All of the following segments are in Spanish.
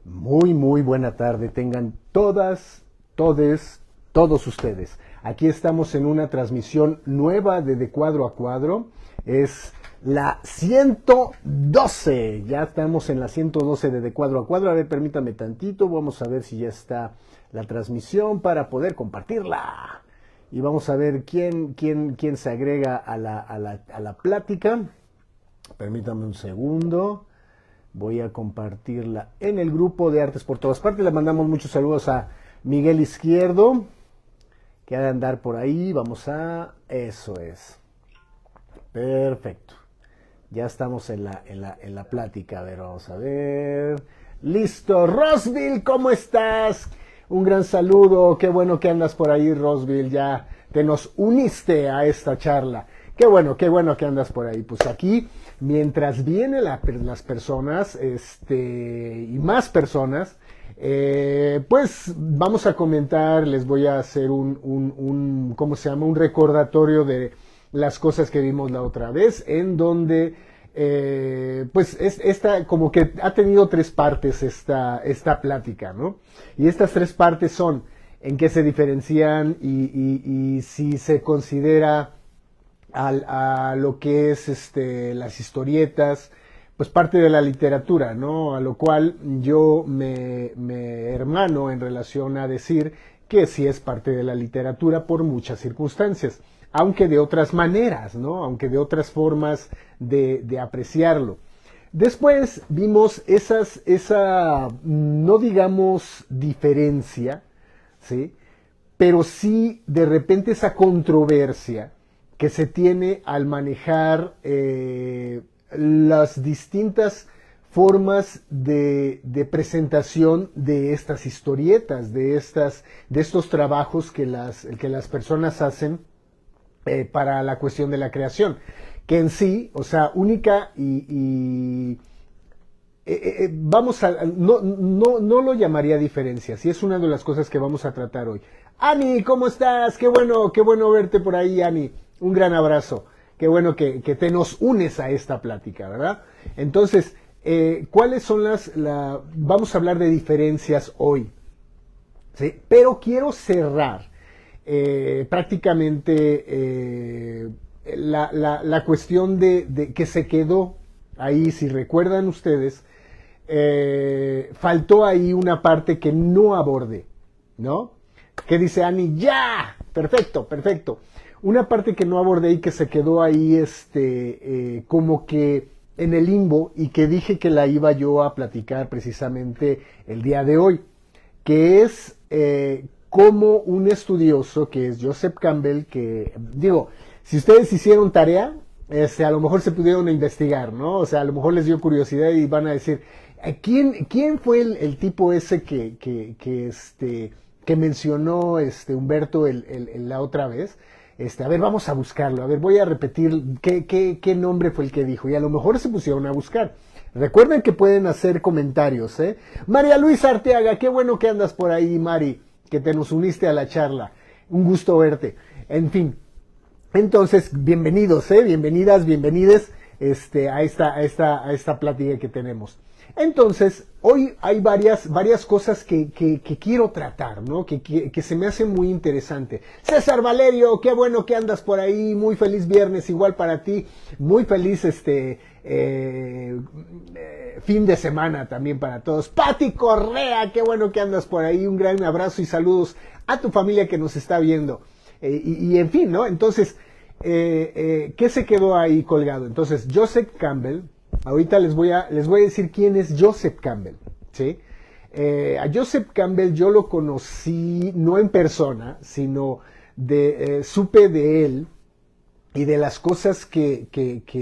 Muy buena tarde. Tengan todos ustedes. Aquí estamos en una transmisión nueva de Cuadro a Cuadro. Es la 112. Ya estamos en la 112 de Cuadro a Cuadro. A ver, permítame tantito. Vamos a ver si ya está la transmisión para poder compartirla. Y vamos a ver quién se agrega a la plática. Permítame un segundo. Voy a compartirla en el grupo de Artes por Todas Partes. Le mandamos muchos saludos a Miguel Izquierdo, que ha de andar por ahí. Eso es. Perfecto. Ya estamos en la plática. A ver, vamos a ver. Listo. Rosville, ¿cómo estás? Un gran saludo. Qué bueno que andas por ahí, Rosville. Ya te nos uniste a esta charla. Qué bueno que andas por ahí. Pues aquí, mientras vienen las personas, y más personas, pues vamos a comentar, les voy a hacer ¿cómo se llama? Un recordatorio de las cosas que vimos la otra vez, en donde, pues como que ha tenido tres partes esta plática, ¿no? Y estas tres partes son en qué se diferencian y si se considera a lo que es las historietas, pues parte de la literatura, ¿no? A lo cual yo me hermano en relación a decir que sí es parte de la literatura por muchas circunstancias, aunque de otras maneras, ¿no? Aunque de otras formas de apreciarlo. Después vimos esa, no digamos diferencia, ¿sí? Pero sí de repente esa controversia que se tiene al manejar las distintas formas de presentación de estas historietas, de estos trabajos que las personas hacen para la cuestión de la creación, que en sí, o sea, única vamos a, no lo llamaría diferencias, y es una de las cosas que vamos a tratar hoy. Ani, ¿cómo estás? Qué bueno verte por ahí, Ani. Un gran abrazo. Qué bueno que te nos unes a esta plática, ¿verdad? Entonces, ¿cuáles son vamos a hablar de diferencias hoy, ¿sí? Pero quiero cerrar prácticamente la cuestión de que se quedó ahí, si recuerdan ustedes, faltó ahí una parte que no abordé, ¿no? Que dice Ani, ¡ya! Perfecto. Una parte que no abordé y que se quedó ahí como que en el limbo, y que dije que la iba yo a platicar precisamente el día de hoy, que es como un estudioso que es Joseph Campbell, que digo, si ustedes hicieron tarea, a lo mejor se pudieron investigar, ¿no? O sea, a lo mejor les dio curiosidad y van a decir, ¿quién fue el tipo ese que mencionó Humberto la otra vez? A ver, vamos a buscarlo. A ver, voy a repetir qué nombre fue el que dijo. Y a lo mejor se pusieron a buscar. Recuerden que pueden hacer comentarios, ¿eh? María Luisa Arteaga, qué bueno que andas por ahí, Mari, que te nos uniste a la charla. Un gusto verte. En fin. Entonces, bienvenidos, bienvenides, a esta plática que tenemos. Entonces, hoy hay varias cosas que quiero tratar, ¿no? Que se me hace muy interesante. César Valerio, qué bueno que andas por ahí, muy feliz viernes, igual para ti, muy feliz fin de semana también para todos. Pati Correa, qué bueno que andas por ahí, un gran abrazo y saludos a tu familia que nos está viendo. En fin, ¿no? Entonces, ¿qué se quedó ahí colgado? Entonces, Joseph Campbell, ahorita les voy a decir quién es Joseph Campbell, ¿sí? A Joseph Campbell yo lo conocí no en persona, sino supe de él y de las cosas que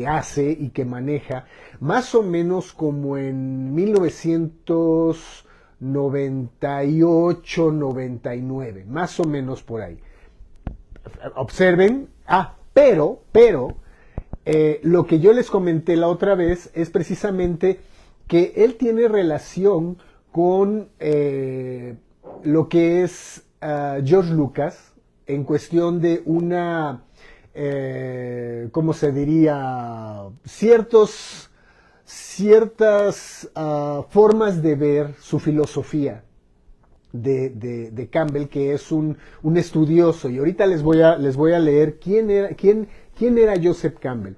hace y que maneja, más o menos como en 1998, 99, más o menos por ahí. Observen, pero lo que yo les comenté la otra vez es precisamente que él tiene relación con lo que es George Lucas en cuestión de ¿cómo se diría? Ciertos ciertas formas de ver su filosofía de Campbell, que es un estudioso. Y ahorita les voy a leer quién era Joseph Campbell.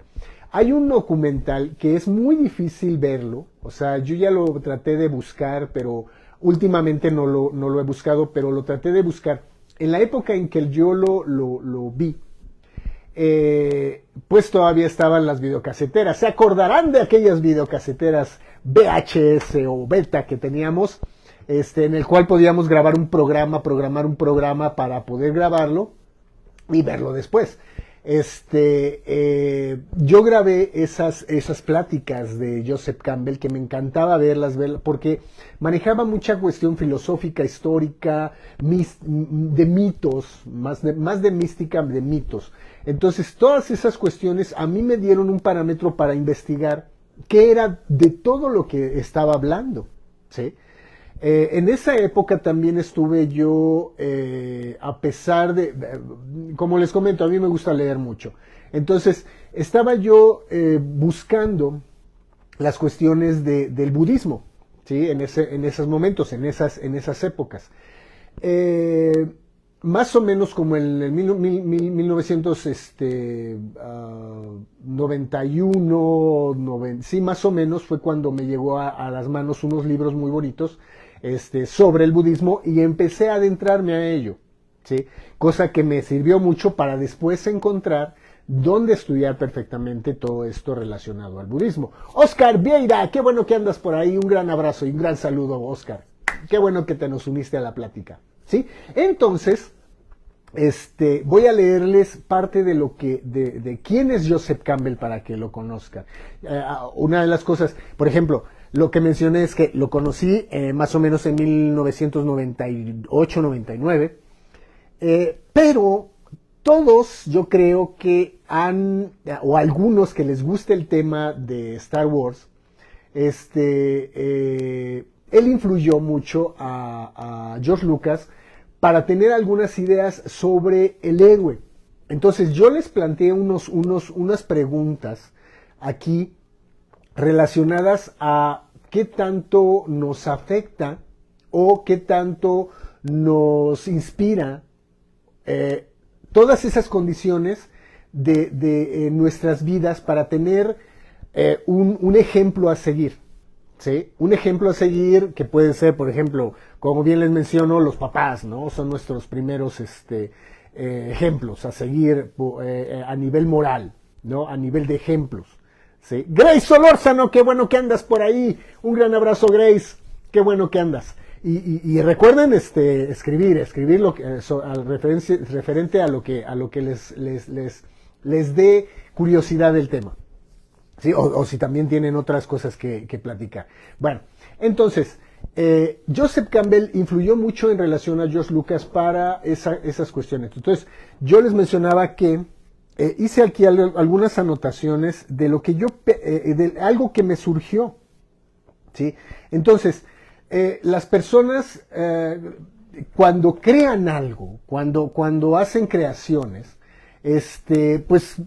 Hay un documental que es muy difícil verlo, o sea, yo ya lo traté de buscar, pero últimamente no lo he buscado, pero lo traté de buscar. En la época en que yo lo vi, pues todavía estaban las videocaseteras. ¿Se acordarán de aquellas videocaseteras VHS o beta que teníamos? En el cual podíamos grabar un programa, programar un programa para poder grabarlo y verlo después. Yo grabé esas pláticas de Joseph Campbell que me encantaba verlas, porque manejaba mucha cuestión filosófica, histórica, de mitos, más de mística, de mitos. Entonces, todas esas cuestiones a mí me dieron un parámetro para investigar qué era de todo lo que estaba hablando, ¿sí? En esa época también estuve yo, a pesar de, como les comento, a mí me gusta leer mucho. Entonces, estaba yo buscando las cuestiones del budismo, ¿sí? En esos momentos, en esas épocas. Más o menos como en el 1991, sí, más o menos fue cuando me llegó a las manos unos libros muy bonitos sobre el budismo y empecé a adentrarme a ello, ¿sí? Cosa que me sirvió mucho para después encontrar dónde estudiar perfectamente todo esto relacionado al budismo. Oscar Vieira, qué bueno que andas por ahí, un gran abrazo y un gran saludo, Oscar. Qué bueno que te nos uniste a la plática, ¿sí? Entonces, voy a leerles parte de lo que, de quién es Joseph Campbell para que lo conozcan. Una de las cosas, por ejemplo, lo que mencioné es que lo conocí más o menos en 1998-99, pero todos yo creo que o algunos que les guste el tema de Star Wars, él influyó mucho a George Lucas para tener algunas ideas sobre el héroe. Entonces yo les planteé unas preguntas aquí relacionadas a qué tanto nos afecta o qué tanto nos inspira todas esas condiciones de nuestras vidas para tener un ejemplo a seguir, ¿sí? Un ejemplo a seguir que puede ser, por ejemplo, como bien les menciono, los papás, ¿no? Son nuestros primeros ejemplos a seguir a nivel moral, ¿no? A nivel de ejemplos. ¿Sí? Grace Solórzano, qué bueno que andas por ahí. Un gran abrazo, Grace. Qué bueno que andas. Y recuerden escribir lo que, referente a lo que les dé curiosidad del tema. ¿Sí? O si también tienen otras cosas que platicar. Bueno, entonces, Joseph Campbell influyó mucho en relación a George Lucas para esas cuestiones. Entonces, yo les mencionaba que hice aquí algunas anotaciones de lo que de algo que me surgió, ¿sí? Entonces, las personas cuando crean algo, cuando hacen creaciones, pues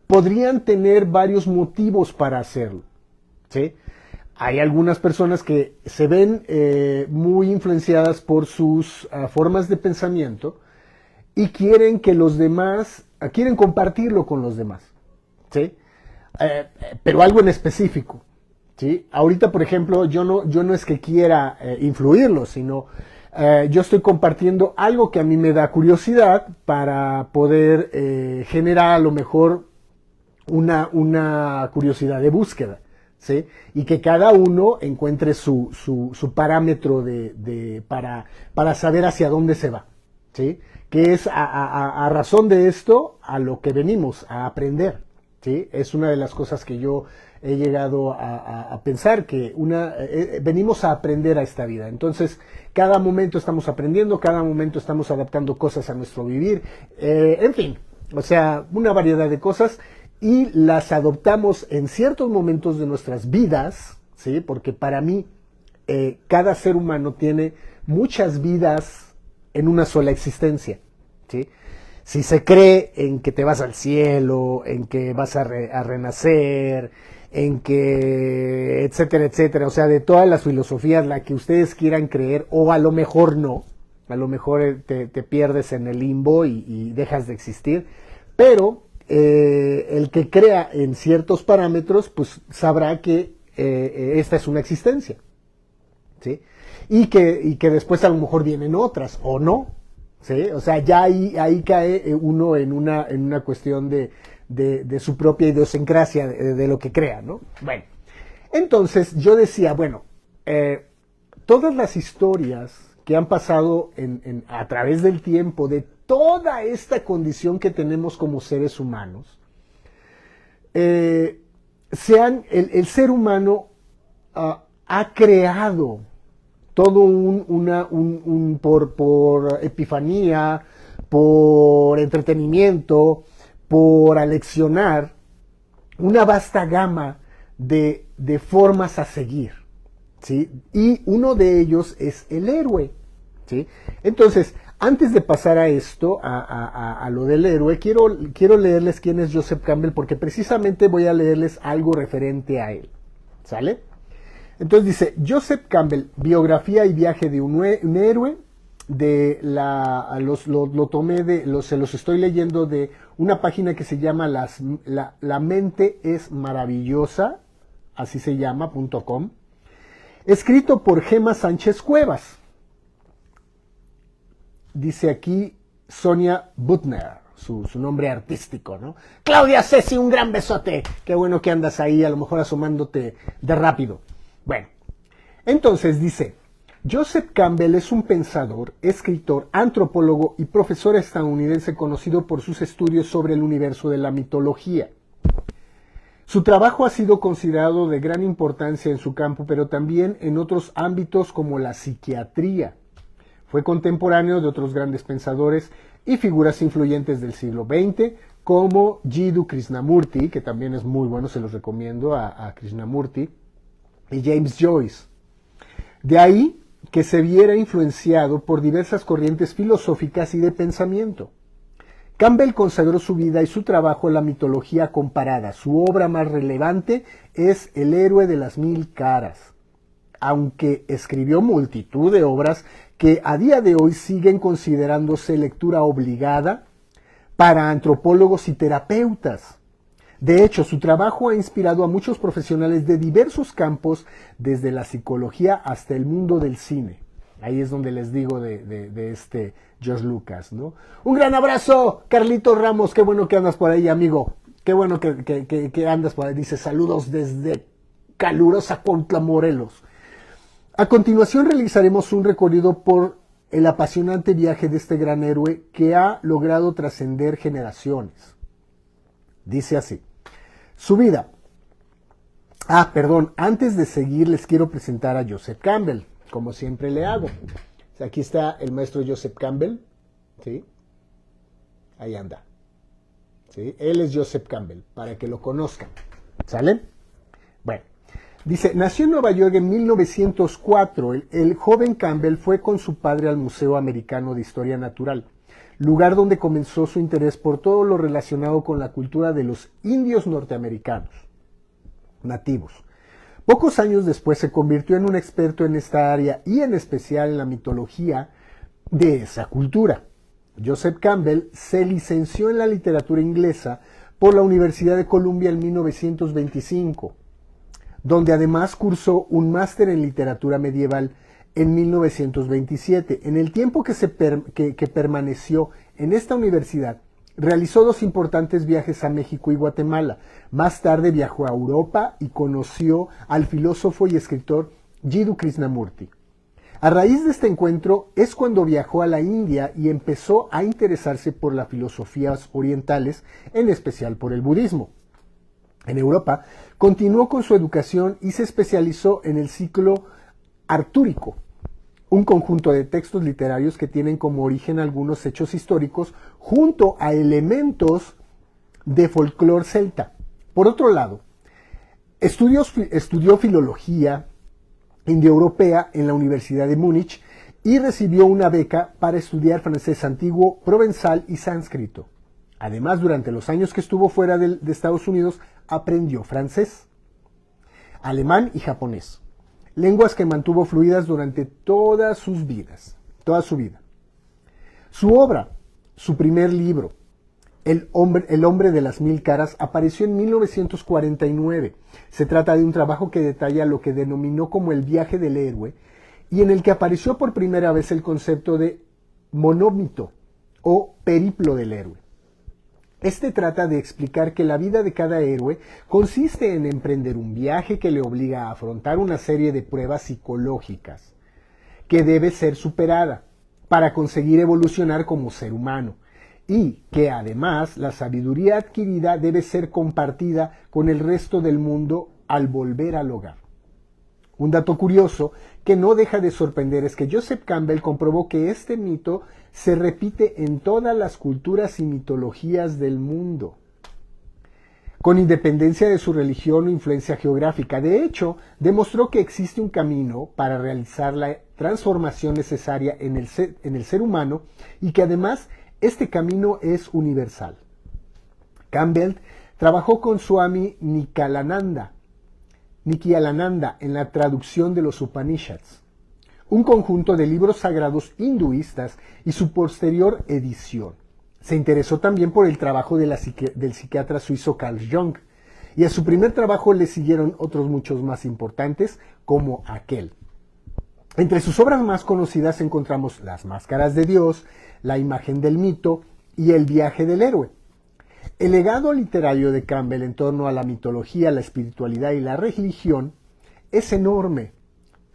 podrían tener varios motivos para hacerlo, ¿sí? Hay algunas personas que se ven muy influenciadas por sus formas de pensamiento y quieren que los demás, quieren compartirlo con los demás, ¿sí? Pero algo en específico, ¿sí? Ahorita, por ejemplo, yo no es que quiera influirlo, sino yo estoy compartiendo algo que a mí me da curiosidad para poder generar a lo mejor una curiosidad de búsqueda, ¿sí? Y que cada uno encuentre su parámetro para saber hacia dónde se va, ¿sí? Que es a razón de esto a lo que venimos a aprender, ¿sí? Es una de las cosas que yo he llegado a pensar, que venimos a aprender a esta vida. Entonces, cada momento estamos aprendiendo, cada momento estamos adaptando cosas a nuestro vivir, en fin, o sea, una variedad de cosas, y las adoptamos en ciertos momentos de nuestras vidas, ¿sí? Porque para mí, cada ser humano tiene muchas vidas en una sola existencia, ¿sí? Si se cree en que te vas al cielo, en que vas a renacer, en que, etcétera, etcétera, o sea, de todas las filosofías, la que ustedes quieran creer, o a lo mejor no, a lo mejor te pierdes en el limbo y dejas de existir, pero el que crea en ciertos parámetros, pues sabrá que esta es una existencia, ¿sí? Y que después a lo mejor vienen otras, o no, ¿sí? O sea, ya ahí cae uno en una cuestión de su propia idiosincrasia, de lo que crea, ¿no? Bueno, entonces yo decía, bueno, todas las historias que han pasado a través del tiempo, de toda esta condición que tenemos como seres humanos, el ser humano ha creado todo por epifanía, por entretenimiento, por aleccionar, una vasta gama de formas a seguir, ¿sí? Y uno de ellos es el héroe, ¿sí? Entonces, antes de pasar a esto, a lo del héroe, quiero leerles quién es Joseph Campbell, porque precisamente voy a leerles algo referente a él, ¿sale? Entonces dice, Joseph Campbell, biografía y viaje de un héroe, lo tomé se los estoy leyendo de una página que se llama La mente es maravillosa, así se llama, .com, escrito por Gema Sánchez Cuevas. Dice aquí Sonia Butner, su nombre artístico, ¿no? Claudia Ceci, un gran besote. Qué bueno que andas ahí, a lo mejor asomándote de rápido. Bueno, entonces dice, Joseph Campbell es un pensador, escritor, antropólogo y profesor estadounidense conocido por sus estudios sobre el universo de la mitología. Su trabajo ha sido considerado de gran importancia en su campo, pero también en otros ámbitos como la psiquiatría. Fue contemporáneo de otros grandes pensadores y figuras influyentes del siglo XX, como Jiddu Krishnamurti, que también es muy bueno, se los recomiendo a Krishnamurti, y James Joyce. De ahí que se viera influenciado por diversas corrientes filosóficas y de pensamiento. Campbell consagró su vida y su trabajo a la mitología comparada. Su obra más relevante es El héroe de las mil caras, aunque escribió multitud de obras que a día de hoy siguen considerándose lectura obligada para antropólogos y terapeutas. De hecho, su trabajo ha inspirado a muchos profesionales de diversos campos, desde la psicología hasta el mundo del cine. Ahí es donde les digo de este George Lucas, ¿no? Un gran abrazo, Carlitos Ramos, qué bueno que andas por ahí, amigo. Qué bueno que andas por ahí. Dice, saludos desde calurosa Cuautla, Morelos. A continuación realizaremos un recorrido por el apasionante viaje de este gran héroe que ha logrado trascender generaciones. Dice así. Su vida. Antes de seguir les quiero presentar a Joseph Campbell, como siempre le hago. Aquí está el maestro Joseph Campbell, ¿sí? Ahí anda. ¿Sí? Él es Joseph Campbell, para que lo conozcan. ¿Sale? Bueno, dice, nació en Nueva York en 1904. El joven Campbell fue con su padre al Museo Americano de Historia Natural, lugar donde comenzó su interés por todo lo relacionado con la cultura de los indios norteamericanos, nativos. Pocos años después se convirtió en un experto en esta área y en especial en la mitología de esa cultura. Joseph Campbell se licenció en la literatura inglesa por la Universidad de Columbia en 1925, donde además cursó un máster en literatura medieval en 1927. En el tiempo que permaneció en esta universidad, realizó 2 importantes viajes a México y Guatemala. Más tarde viajó a Europa y conoció al filósofo y escritor Jiddu Krishnamurti. A raíz de este encuentro es cuando viajó a la India y empezó a interesarse por las filosofías orientales, en especial por el budismo. En Europa continuó con su educación y se especializó en el ciclo artúrico, un conjunto de textos literarios que tienen como origen algunos hechos históricos junto a elementos de folclore celta. Por otro lado, estudió filología indoeuropea en la Universidad de Múnich y recibió una beca para estudiar francés antiguo, provenzal y sánscrito. Además, durante los años que estuvo fuera de Estados Unidos, aprendió francés. alemán y japonés, lenguas que mantuvo fluidas durante toda su vida. Su obra, su primer libro, el hombre de las mil caras, apareció en 1949. Se trata de un trabajo que detalla lo que denominó como el viaje del héroe y en el que apareció por primera vez el concepto de monomito o periplo del héroe. Este trata de explicar que la vida de cada héroe consiste en emprender un viaje que le obliga a afrontar una serie de pruebas psicológicas que debe ser superada para conseguir evolucionar como ser humano, y que además la sabiduría adquirida debe ser compartida con el resto del mundo al volver al hogar. Un dato curioso que no deja de sorprender es que Joseph Campbell comprobó que este mito se repite en todas las culturas y mitologías del mundo, con independencia de su religión o influencia geográfica. De hecho, demostró que existe un camino para realizar la transformación necesaria en el ser humano y que además este camino es universal. Campbell trabajó con Swami Nityananda en la traducción de los Upanishads, un conjunto de libros sagrados hinduistas, y su posterior edición. Se interesó también por el trabajo del psiquiatra suizo Carl Jung, y a su primer trabajo le siguieron otros muchos más importantes, como aquel. Entre sus obras más conocidas encontramos Las Máscaras de Dios, La Imagen del Mito y El Viaje del Héroe. El legado literario de Campbell en torno a la mitología, la espiritualidad y la religión es enorme.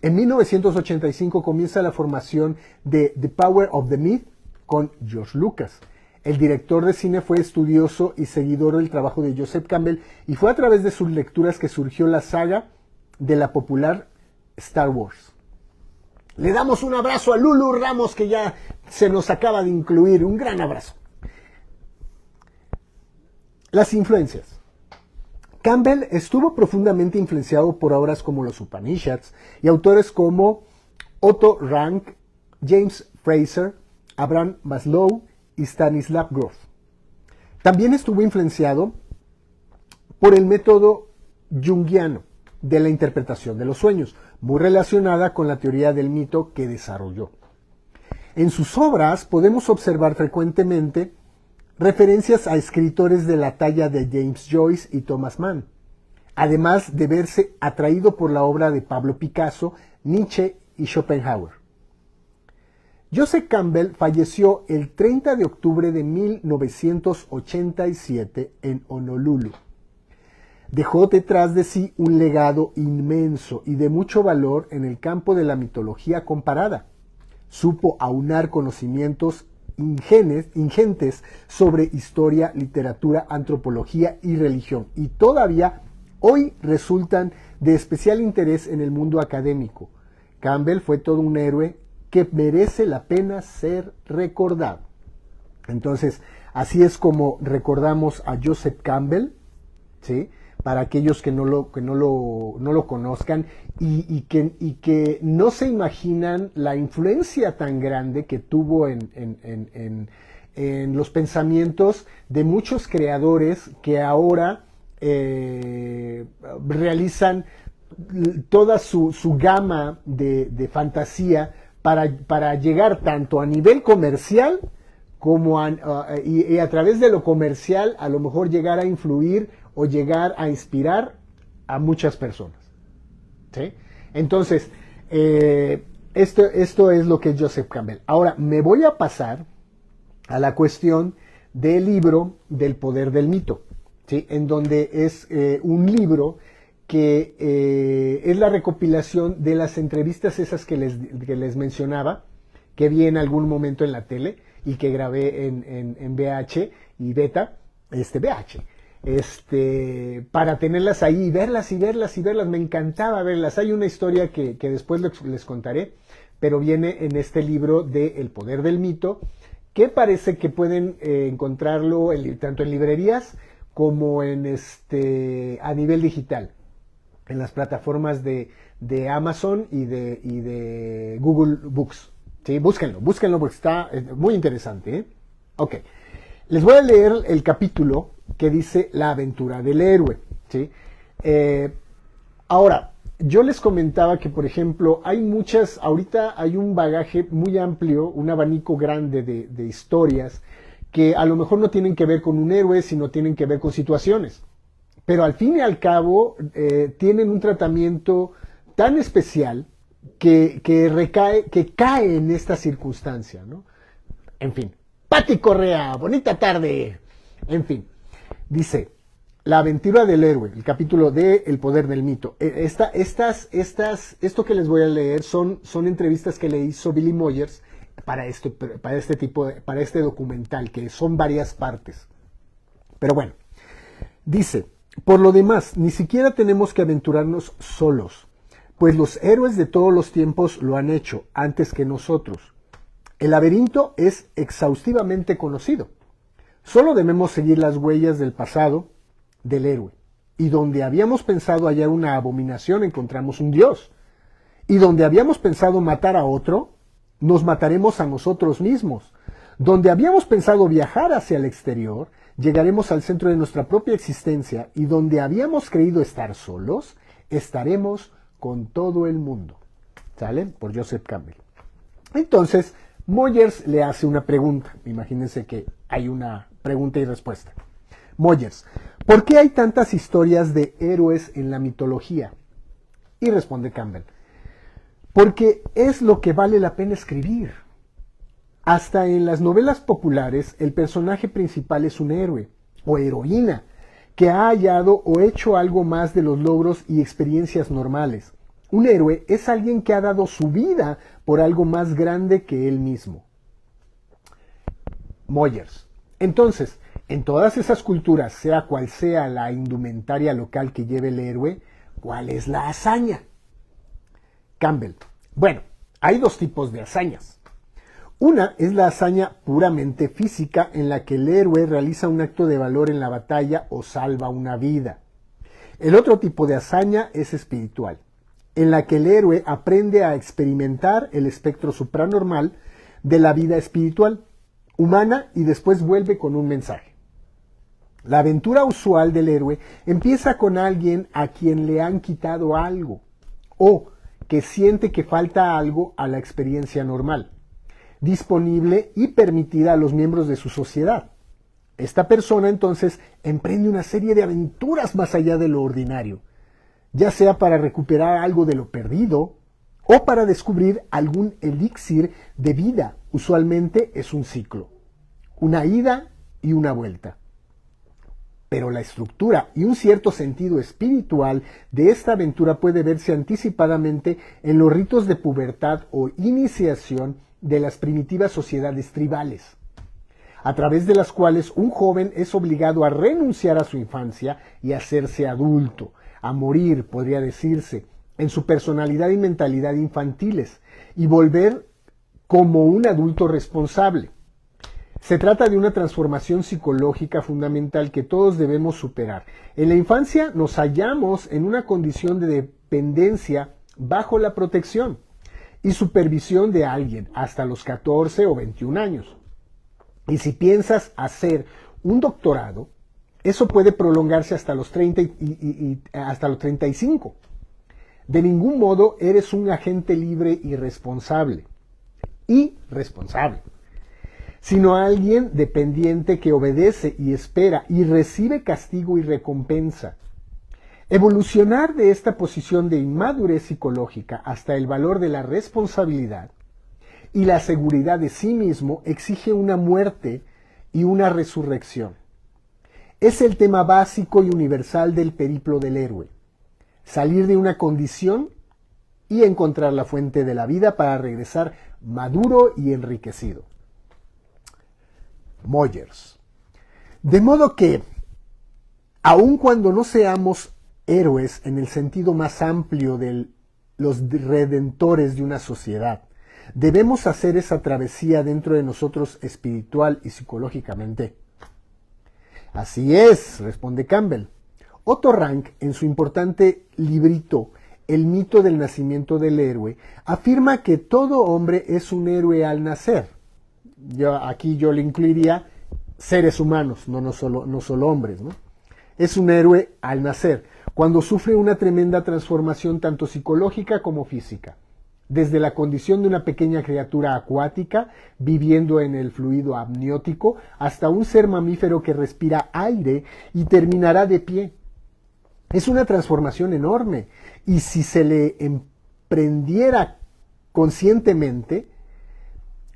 En 1985 comienza la formación de The Power of the Myth con George Lucas. El director de cine fue estudioso y seguidor del trabajo de Joseph Campbell, y fue a través de sus lecturas que surgió la saga de la popular Star Wars. Le damos un abrazo a Lulu Ramos, que ya se nos acaba de incluir. Un gran abrazo. Las influencias. Campbell estuvo profundamente influenciado por obras como los Upanishads y autores como Otto Rank, James Frazer, Abraham Maslow y Stanislav Grof. También estuvo influenciado por el método junguiano de la interpretación de los sueños, muy relacionada con la teoría del mito que desarrolló. En sus obras podemos observar frecuentemente referencias a escritores de la talla de James Joyce y Thomas Mann, además de verse atraído por la obra de Pablo Picasso, Nietzsche y Schopenhauer. Joseph Campbell falleció el 30 de octubre de 1987 en Honolulu. Dejó detrás de sí un legado inmenso y de mucho valor en el campo de la mitología comparada. Supo aunar conocimientos ingentes sobre historia, literatura, antropología y religión, y todavía hoy resultan de especial interés en el mundo académico. Campbell fue todo un héroe que merece la pena ser recordado. Entonces, así es como recordamos a Joseph Campbell, ¿sí? Para aquellos que no lo conozcan y que no se imaginan la influencia tan grande que tuvo en los pensamientos de muchos creadores que ahora realizan toda su gama de fantasía para llegar tanto a nivel comercial como y a través de lo comercial a lo mejor llegar a influir o llegar a inspirar a muchas personas. ¿Sí? Entonces, esto es lo que es Joseph Campbell. Ahora, me voy a pasar a la cuestión del libro del poder del mito, ¿sí? En donde es un libro que es la recopilación de las entrevistas esas que les mencionaba, que vi en algún momento en la tele y que grabé en VH y beta, VH. Para tenerlas ahí y verlas. Me encantaba verlas. Hay una historia que después les contaré, pero viene en este libro de El Poder del Mito, que parece que pueden encontrarlo tanto en librerías como en a nivel digital, en las plataformas de Amazon y de Google Books. ¿Sí? Búsquenlo porque está muy interesante. Ok. Les voy a leer el capítulo que dice La aventura del héroe. ¿Sí? Ahora, yo les comentaba que, por ejemplo, ahorita hay un bagaje muy amplio, un abanico grande de historias que a lo mejor no tienen que ver con un héroe, sino tienen que ver con situaciones. Pero al fin y al cabo tienen un tratamiento tan especial que cae en esta circunstancia, ¿no? En fin. Pati Correa, bonita tarde. En fin, dice, la aventura del héroe, el capítulo de El poder del mito. Esto que les voy a leer son entrevistas que le hizo Billy Moyers para este documental, que son varias partes. Pero bueno, dice, por lo demás, ni siquiera tenemos que aventurarnos solos, pues los héroes de todos los tiempos lo han hecho antes que nosotros. El laberinto es exhaustivamente conocido. Solo debemos seguir las huellas del pasado del héroe. Y donde habíamos pensado hallar una abominación, encontramos un dios. Y donde habíamos pensado matar a otro, nos mataremos a nosotros mismos. Donde habíamos pensado viajar hacia el exterior, llegaremos al centro de nuestra propia existencia. Y donde habíamos creído estar solos, estaremos con todo el mundo. ¿Sale? Por Joseph Campbell. Entonces, Moyers le hace una pregunta. Imagínense que hay una pregunta y respuesta. Moyers, ¿por qué hay tantas historias de héroes en la mitología? Y responde Campbell, porque es lo que vale la pena escribir. Hasta en las novelas populares, el personaje principal es un héroe o heroína que ha hallado o hecho algo más de los logros y experiencias normales. Un héroe es alguien que ha dado su vida por algo más grande que él mismo. Moyers. Entonces, en todas esas culturas, sea cual sea la indumentaria local que lleve el héroe, ¿cuál es la hazaña? Campbell. Bueno, hay dos tipos de hazañas. Una es la hazaña puramente física en la que el héroe realiza un acto de valor en la batalla o salva una vida. El otro tipo de hazaña es espiritual, en la que el héroe aprende a experimentar el espectro supranormal de la vida espiritual, humana, y después vuelve con un mensaje. La aventura usual del héroe empieza con alguien a quien le han quitado algo, o que siente que falta algo a la experiencia normal, disponible y permitida a los miembros de su sociedad. Esta persona entonces emprende una serie de aventuras más allá de lo ordinario, ya sea para recuperar algo de lo perdido o para descubrir algún elixir de vida. Usualmente es un ciclo, una ida y una vuelta. Pero la estructura y un cierto sentido espiritual de esta aventura puede verse anticipadamente en los ritos de pubertad o iniciación de las primitivas sociedades tribales, a través de las cuales un joven es obligado a renunciar a su infancia y a hacerse adulto, a morir, podría decirse, en su personalidad y mentalidad infantiles, y volver como un adulto responsable. Se trata de una transformación psicológica fundamental que todos debemos superar. En la infancia nos hallamos en una condición de dependencia bajo la protección y supervisión de alguien hasta los 14 o 21 años. Y si piensas hacer un doctorado, eso puede prolongarse hasta los 30 hasta los 35. De ningún modo eres un agente libre y responsable, sino alguien dependiente que obedece y espera y recibe castigo y recompensa. Evolucionar de esta posición de inmadurez psicológica hasta el valor de la responsabilidad y la seguridad de sí mismo exige una muerte y una resurrección. Es el tema básico y universal del periplo del héroe. Salir de una condición y encontrar la fuente de la vida para regresar maduro y enriquecido. Moyers. De modo que, aun cuando no seamos héroes en el sentido más amplio de los redentores de una sociedad, debemos hacer esa travesía dentro de nosotros espiritual y psicológicamente. Así es, responde Campbell. Otto Rank, en su importante librito El mito del nacimiento del héroe, afirma que todo hombre es un héroe al nacer. Aquí yo le incluiría seres humanos, no solo hombres, ¿no? Es un héroe al nacer, cuando sufre una tremenda transformación tanto psicológica como física, desde la condición de una pequeña criatura acuática viviendo en el fluido amniótico hasta un ser mamífero que respira aire y terminará de pie. Es una transformación enorme y si se le emprendiera conscientemente,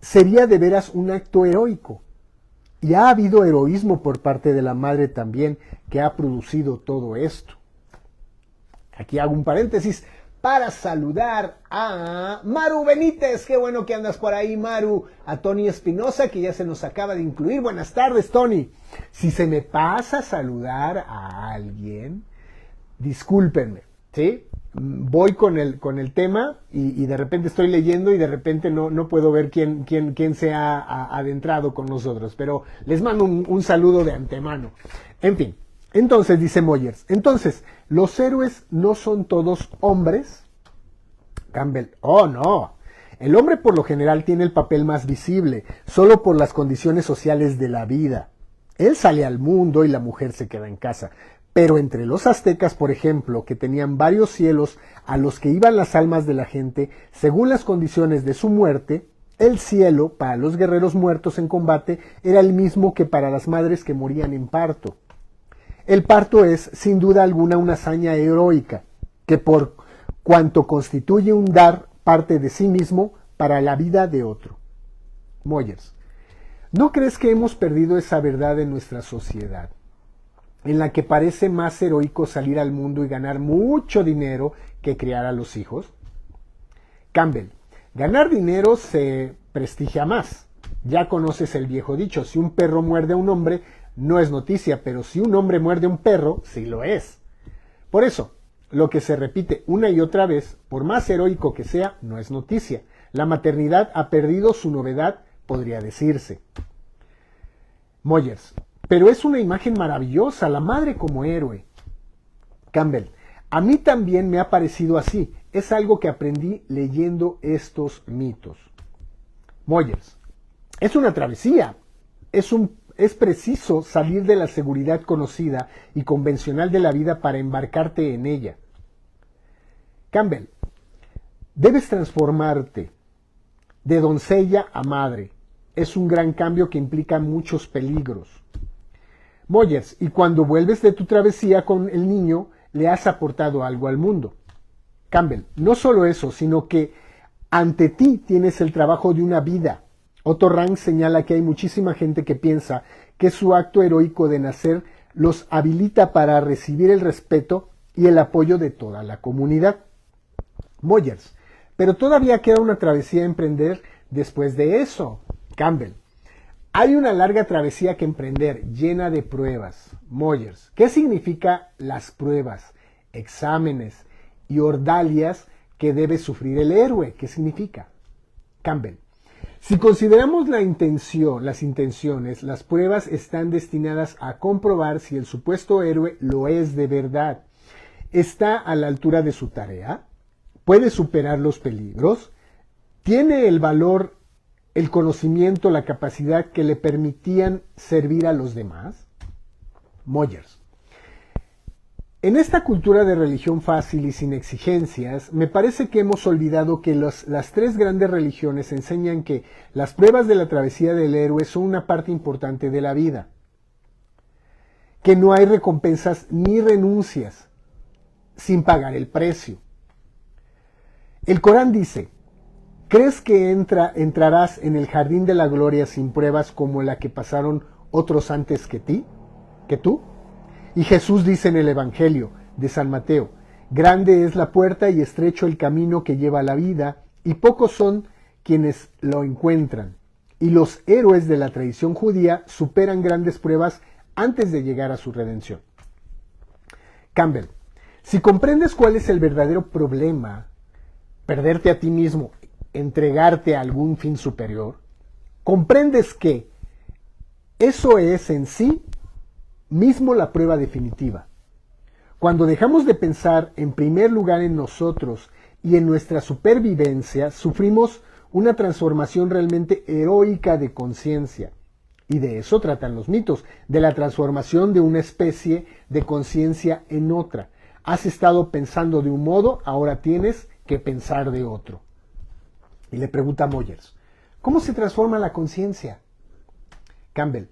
sería de veras un acto heroico. Y ha habido heroísmo por parte de la madre también que ha producido todo esto. Aquí hago un paréntesis para saludar a Maru Benítez. Qué bueno que andas por ahí, Maru. A Tony Espinosa, que ya se nos acaba de incluir. Buenas tardes, Tony. Si se me pasa a saludar a alguien, discúlpenme, ¿sí? Voy con el tema y de repente estoy leyendo y de repente no puedo ver quién se ha adentrado con nosotros, pero les mando un saludo de antemano. En fin, entonces dice Moyers, entonces, ¿los héroes no son todos hombres? Campbell, oh no, el hombre por lo general tiene el papel más visible, solo por las condiciones sociales de la vida. Él sale al mundo y la mujer se queda en casa. Pero entre los aztecas, por ejemplo, que tenían varios cielos a los que iban las almas de la gente, según las condiciones de su muerte, el cielo, para los guerreros muertos en combate, era el mismo que para las madres que morían en parto. El parto es, sin duda alguna, una hazaña heroica, que por cuanto constituye un dar parte de sí mismo para la vida de otro. Moyers, ¿no crees que hemos perdido esa verdad en nuestra sociedad, en la que parece más heroico salir al mundo y ganar mucho dinero que criar a los hijos? Campbell, ganar dinero se prestigia más. Ya conoces el viejo dicho, si un perro muerde a un hombre, no es noticia, pero si un hombre muerde a un perro, sí lo es. Por eso, lo que se repite una y otra vez, por más heroico que sea, no es noticia. La maternidad ha perdido su novedad, podría decirse. Moyers, pero es una imagen maravillosa, la madre como héroe. Campbell, a mí también me ha parecido así. Es algo que aprendí leyendo estos mitos. Moyers, es una travesía. Es preciso salir de la seguridad conocida y convencional de la vida para embarcarte en ella. Campbell, debes transformarte de doncella a madre. Es un gran cambio que implica muchos peligros. Moyers, y cuando vuelves de tu travesía con el niño, le has aportado algo al mundo. Campbell, no solo eso, sino que ante ti tienes el trabajo de una vida. Otto Rank señala que hay muchísima gente que piensa que su acto heroico de nacer los habilita para recibir el respeto y el apoyo de toda la comunidad. Moyers, pero todavía queda una travesía a emprender después de eso. Campbell, hay una larga travesía que emprender, llena de pruebas. Moyers, ¿qué significa las pruebas, exámenes y ordalias que debe sufrir el héroe? ¿Qué significa? Campbell, si consideramos las intenciones, las pruebas están destinadas a comprobar si el supuesto héroe lo es de verdad. ¿Está a la altura de su tarea? ¿Puede superar los peligros? ¿Tiene el valor, el conocimiento, la capacidad que le permitían servir a los demás? Moyers, en esta cultura de religión fácil y sin exigencias, me parece que hemos olvidado que las tres grandes religiones enseñan que las pruebas de la travesía del héroe son una parte importante de la vida, que no hay recompensas ni renuncias sin pagar el precio. El Corán dice, ¿crees que entrarás en el jardín de la gloria sin pruebas como la que pasaron otros antes que tú? Y Jesús dice en el Evangelio de San Mateo, grande es la puerta y estrecho el camino que lleva a la vida, y pocos son quienes lo encuentran. Y los héroes de la tradición judía superan grandes pruebas antes de llegar a su redención. Campbell, si comprendes cuál es el verdadero problema, perderte a ti mismo, entregarte a algún fin superior, comprendes que eso es en sí mismo la prueba definitiva. Cuando dejamos de pensar en primer lugar en nosotros y en nuestra supervivencia, sufrimos una transformación realmente heroica de conciencia. Y de eso tratan los mitos, de la transformación de una especie de conciencia en otra. Has estado pensando de un modo, ahora tienes que pensar de otro. Y le pregunta a Moyers, ¿cómo se transforma la conciencia? Campbell,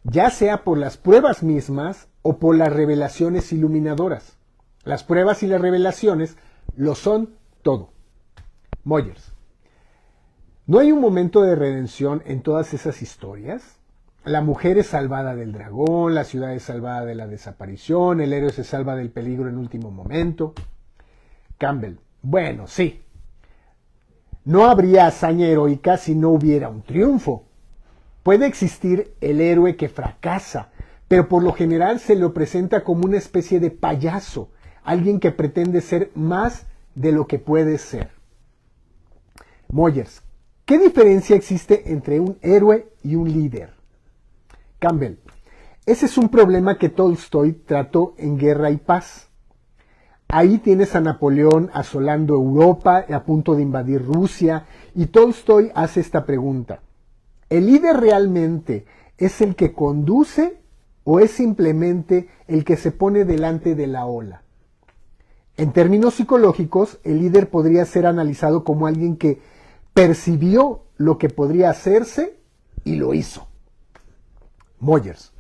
ya sea por las pruebas mismas o por las revelaciones iluminadoras. Las pruebas y las revelaciones lo son todo. Moyers, ¿no hay un momento de redención en todas esas historias? La mujer es salvada del dragón, la ciudad es salvada de la desaparición, el héroe se salva del peligro en último momento. Campbell, bueno, sí. No habría hazaña heroica si no hubiera un triunfo. Puede existir el héroe que fracasa, pero por lo general se lo presenta como una especie de payaso, alguien que pretende ser más de lo que puede ser. Moyers, ¿qué diferencia existe entre un héroe y un líder? Campbell, ese es un problema que Tolstoy trató en Guerra y Paz. Ahí tienes a Napoleón asolando Europa, a punto de invadir Rusia, y Tolstoy hace esta pregunta. ¿El líder realmente es el que conduce o es simplemente el que se pone delante de la ola? En términos psicológicos, el líder podría ser analizado como alguien que percibió lo que podría hacerse y lo hizo. Moyers,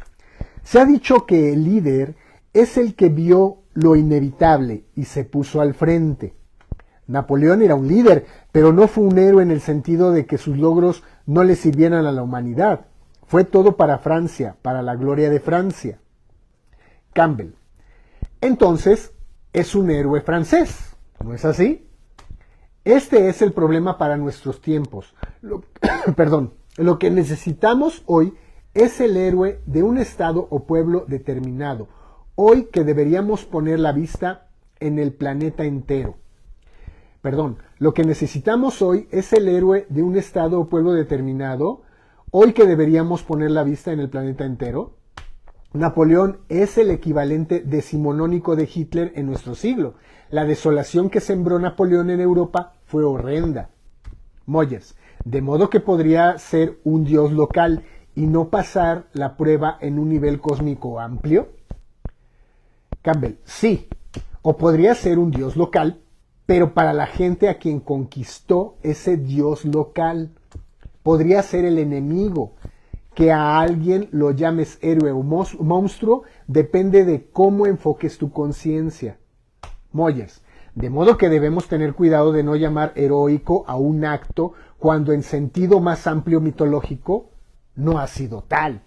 se ha dicho que el líder es el que vio lo inevitable y se puso al frente. Napoleón era un líder, pero no fue un héroe en el sentido de que sus logros no le sirvieran a la humanidad. Fue todo para Francia, para la gloria de Francia. Campbell, entonces es un héroe francés, ¿no es así? Este es el problema para nuestros tiempos. Lo que necesitamos hoy es el héroe de un estado o pueblo determinado. Hoy que deberíamos poner la vista en el planeta entero. Lo que necesitamos hoy es el héroe de un estado o pueblo determinado. Hoy que deberíamos poner la vista en el planeta entero. Napoleón es el equivalente decimonónico de Hitler en nuestro siglo. La desolación que sembró Napoleón en Europa fue horrenda. Moyers, de modo que podría ser un dios local y no pasar la prueba en un nivel cósmico amplio. Campbell, sí, o podría ser un dios local, pero para la gente a quien conquistó ese dios local. Podría ser el enemigo. Que a alguien lo llames héroe o monstruo depende de cómo enfoques tu conciencia. Moyers, de modo que debemos tener cuidado de no llamar heroico a un acto cuando en sentido más amplio mitológico no ha sido tal.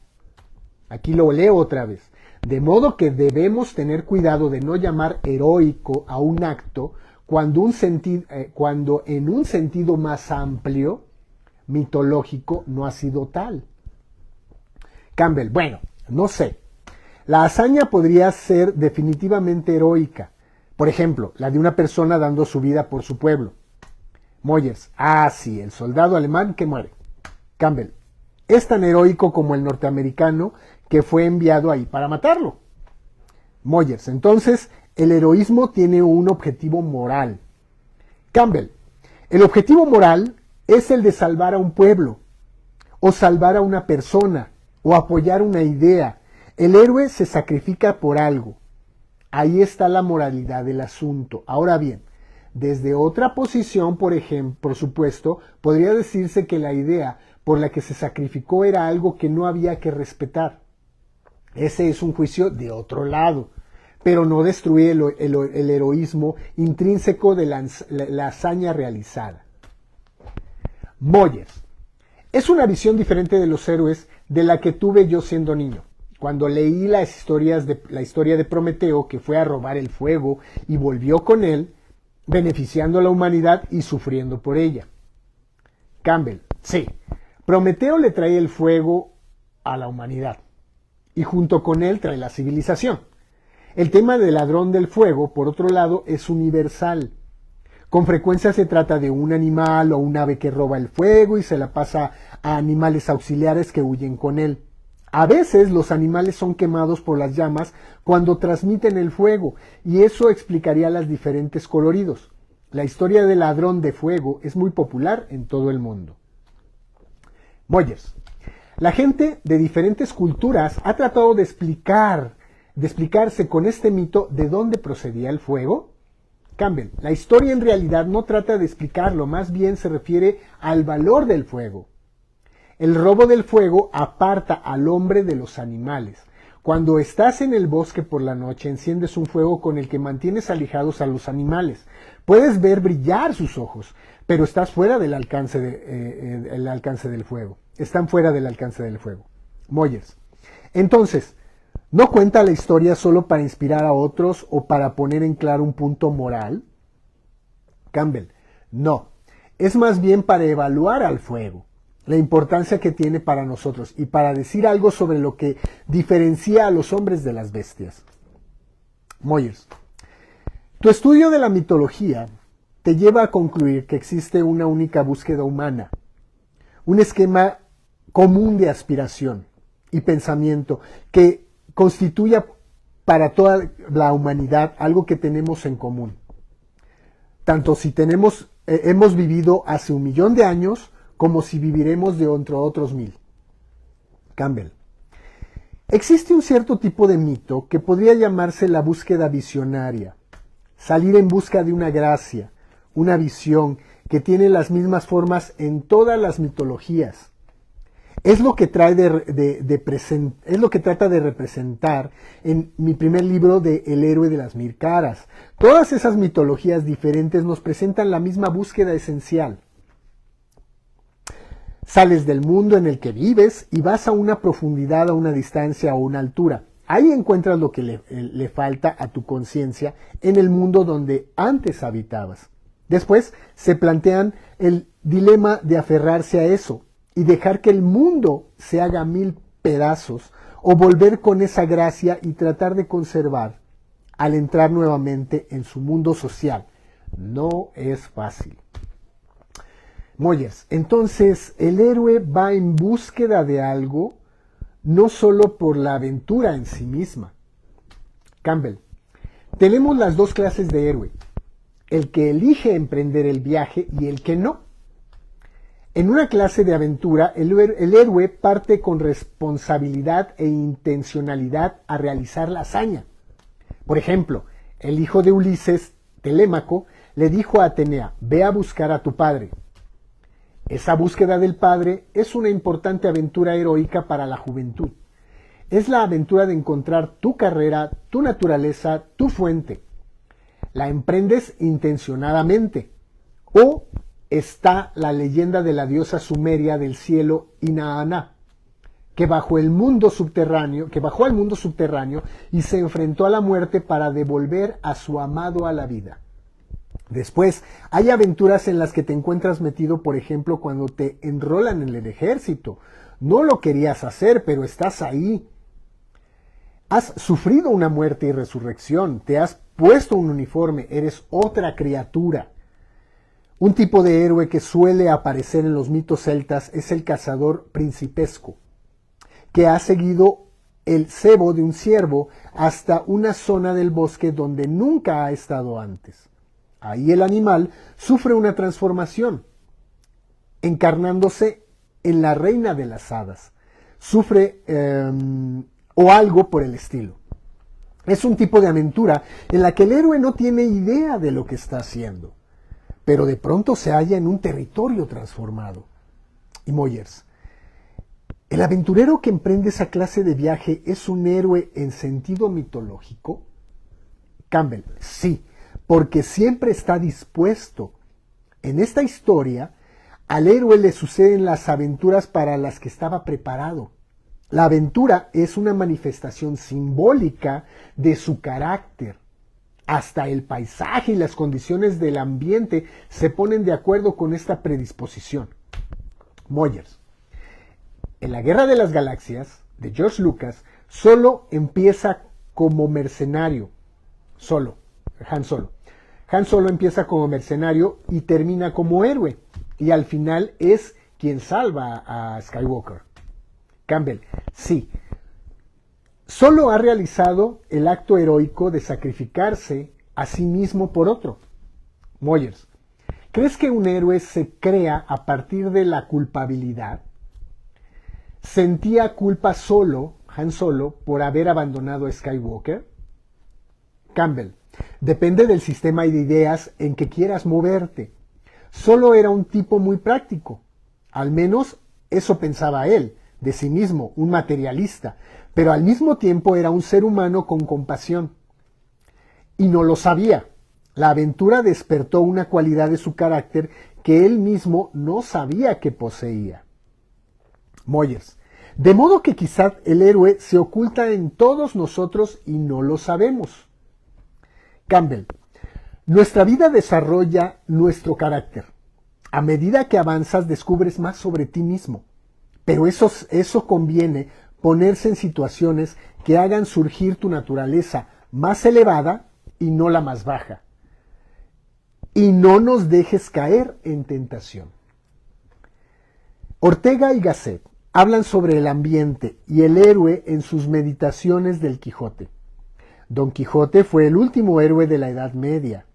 Aquí lo leo otra vez. De modo que debemos tener cuidado de no llamar heroico a un acto cuando en un sentido más amplio mitológico no ha sido tal. Campbell, bueno, no sé. La hazaña podría ser definitivamente heroica. Por ejemplo, la de una persona dando su vida por su pueblo. Moyers, sí, el soldado alemán que muere. Campbell, es tan heroico como el norteamericano que fue enviado ahí para matarlo. Moyers, entonces el heroísmo tiene un objetivo moral. Campbell, el objetivo moral es el de salvar a un pueblo, o salvar a una persona, o apoyar una idea. El héroe se sacrifica por algo. Ahí está la moralidad del asunto. Ahora bien, desde otra posición, por supuesto, podría decirse que la idea por la que se sacrificó era algo que no había que respetar. Ese es un juicio de otro lado, pero no destruye el heroísmo intrínseco de la hazaña realizada. Moyers, es una visión diferente de los héroes de la que tuve yo siendo niño. Cuando leí la historia de Prometeo, que fue a robar el fuego y volvió con él, beneficiando a la humanidad y sufriendo por ella. Campbell, sí, Prometeo le trae el fuego a la humanidad y junto con él trae la civilización. El tema del ladrón del fuego, por otro lado, es universal. Con frecuencia se trata de un animal o un ave que roba el fuego y se la pasa a animales auxiliares que huyen con él. A veces los animales son quemados por las llamas cuando transmiten el fuego, y eso explicaría los diferentes coloridos. La historia del ladrón de fuego es muy popular en todo el mundo. Moyers, la gente de diferentes culturas ha tratado de explicar de explicarse con este mito de dónde procedía el fuego? Campbell, la historia en realidad no trata de explicarlo, más bien se refiere al valor del fuego. El robo del fuego aparta al hombre de los animales. Cuando estás en el bosque por la noche, enciendes un fuego con el que mantienes alejados a los animales. Puedes ver brillar sus ojos, pero estás fuera del alcance, el alcance del fuego. Están fuera del alcance del fuego. Moyers. Entonces, ¿no cuenta la historia solo para inspirar a otros o para poner en claro un punto moral? Campbell. No. Es más bien para evaluar al fuego, la importancia que tiene para nosotros y para decir algo sobre lo que diferencia a los hombres de las bestias. Moyers. Tu estudio de la mitología te lleva a concluir que existe una única búsqueda humana, un esquema común de aspiración y pensamiento que constituya para toda la humanidad algo que tenemos en común. Tanto si hemos vivido hace 1.000.000 de años como si viviremos de otros 1.000. Campbell. Existe un cierto tipo de mito que podría llamarse la búsqueda visionaria. Salir en busca de una gracia, una visión que tiene las mismas formas en todas las mitologías. Es lo que trata de representar en mi primer libro de El héroe de las 1000 caras. Todas esas mitologías diferentes nos presentan la misma búsqueda esencial. Sales del mundo en el que vives y vas a una profundidad, a una distancia o una altura. Ahí encuentras lo que le falta a tu conciencia en el mundo donde antes habitabas. Después se plantean el dilema de aferrarse a eso y dejar que el mundo se haga 1000 pedazos o volver con esa gracia y tratar de conservar al entrar nuevamente en su mundo social. No es fácil. Moyers, entonces el héroe va en búsqueda de algo, no solo por la aventura en sí misma. Campbell, tenemos las dos clases de héroe, el que elige emprender el viaje y el que no. En una clase de aventura, el héroe parte con responsabilidad e intencionalidad a realizar la hazaña. Por ejemplo, el hijo de Ulises, Telémaco, le dijo a Atenea, ve a buscar a tu padre. Esa búsqueda del padre es una importante aventura heroica para la juventud. Es la aventura de encontrar tu carrera, tu naturaleza, tu fuente. La emprendes intencionadamente. O está la leyenda de la diosa sumeria del cielo Inanna, que bajó al mundo subterráneo y se enfrentó a la muerte para devolver a su amado a la vida. Después, hay aventuras en las que te encuentras metido, por ejemplo, cuando te enrolan en el ejército. No lo querías hacer, pero estás ahí. Has sufrido una muerte y resurrección, te has puesto un uniforme, eres otra criatura. Un tipo de héroe que suele aparecer en los mitos celtas es el cazador principesco, que ha seguido el cebo de un ciervo hasta una zona del bosque donde nunca ha estado antes. Ahí el animal sufre una transformación, encarnándose en la reina de las hadas. Sufre o algo por el estilo. Es un tipo de aventura en la que el héroe no tiene idea de lo que está haciendo, pero de pronto se halla en un territorio transformado. Y Moyers, ¿el aventurero que emprende esa clase de viaje es un héroe en sentido mitológico? Campbell, sí, porque siempre está dispuesto. En esta historia, al héroe le suceden las aventuras para las que estaba preparado. La aventura es una manifestación simbólica de su carácter. Hasta el paisaje y las condiciones del ambiente se ponen de acuerdo con esta predisposición. Moyers. En la Guerra de las Galaxias, de George Lucas, solo empieza como mercenario. Han Solo. Han Solo empieza como mercenario y termina como héroe. Y al final es quien salva a Skywalker. Campbell. Sí. Solo ha realizado el acto heroico de sacrificarse a sí mismo por otro. Moyers. ¿Crees que un héroe se crea a partir de la culpabilidad? Sentía culpa solo Han Solo por haber abandonado a Skywalker? Campbell, depende del sistema de ideas en que quieras moverte. Solo era un tipo muy práctico. Al menos eso pensaba él, de sí mismo, un materialista, pero al mismo tiempo era un ser humano con compasión. Y no lo sabía. La aventura despertó una cualidad de su carácter que él mismo no sabía que poseía. Moyers, de modo que quizá el héroe se oculta en todos nosotros y no lo sabemos. Campbell, nuestra vida desarrolla nuestro carácter. A medida que avanzas descubres más sobre ti mismo. Pero eso conviene ponerse en situaciones que hagan surgir tu naturaleza más elevada y no la más baja. Y no nos dejes caer en tentación. Ortega y Gasset hablan sobre el ambiente y el héroe en sus meditaciones del Quijote. Don Quijote fue el último héroe de la Edad Media.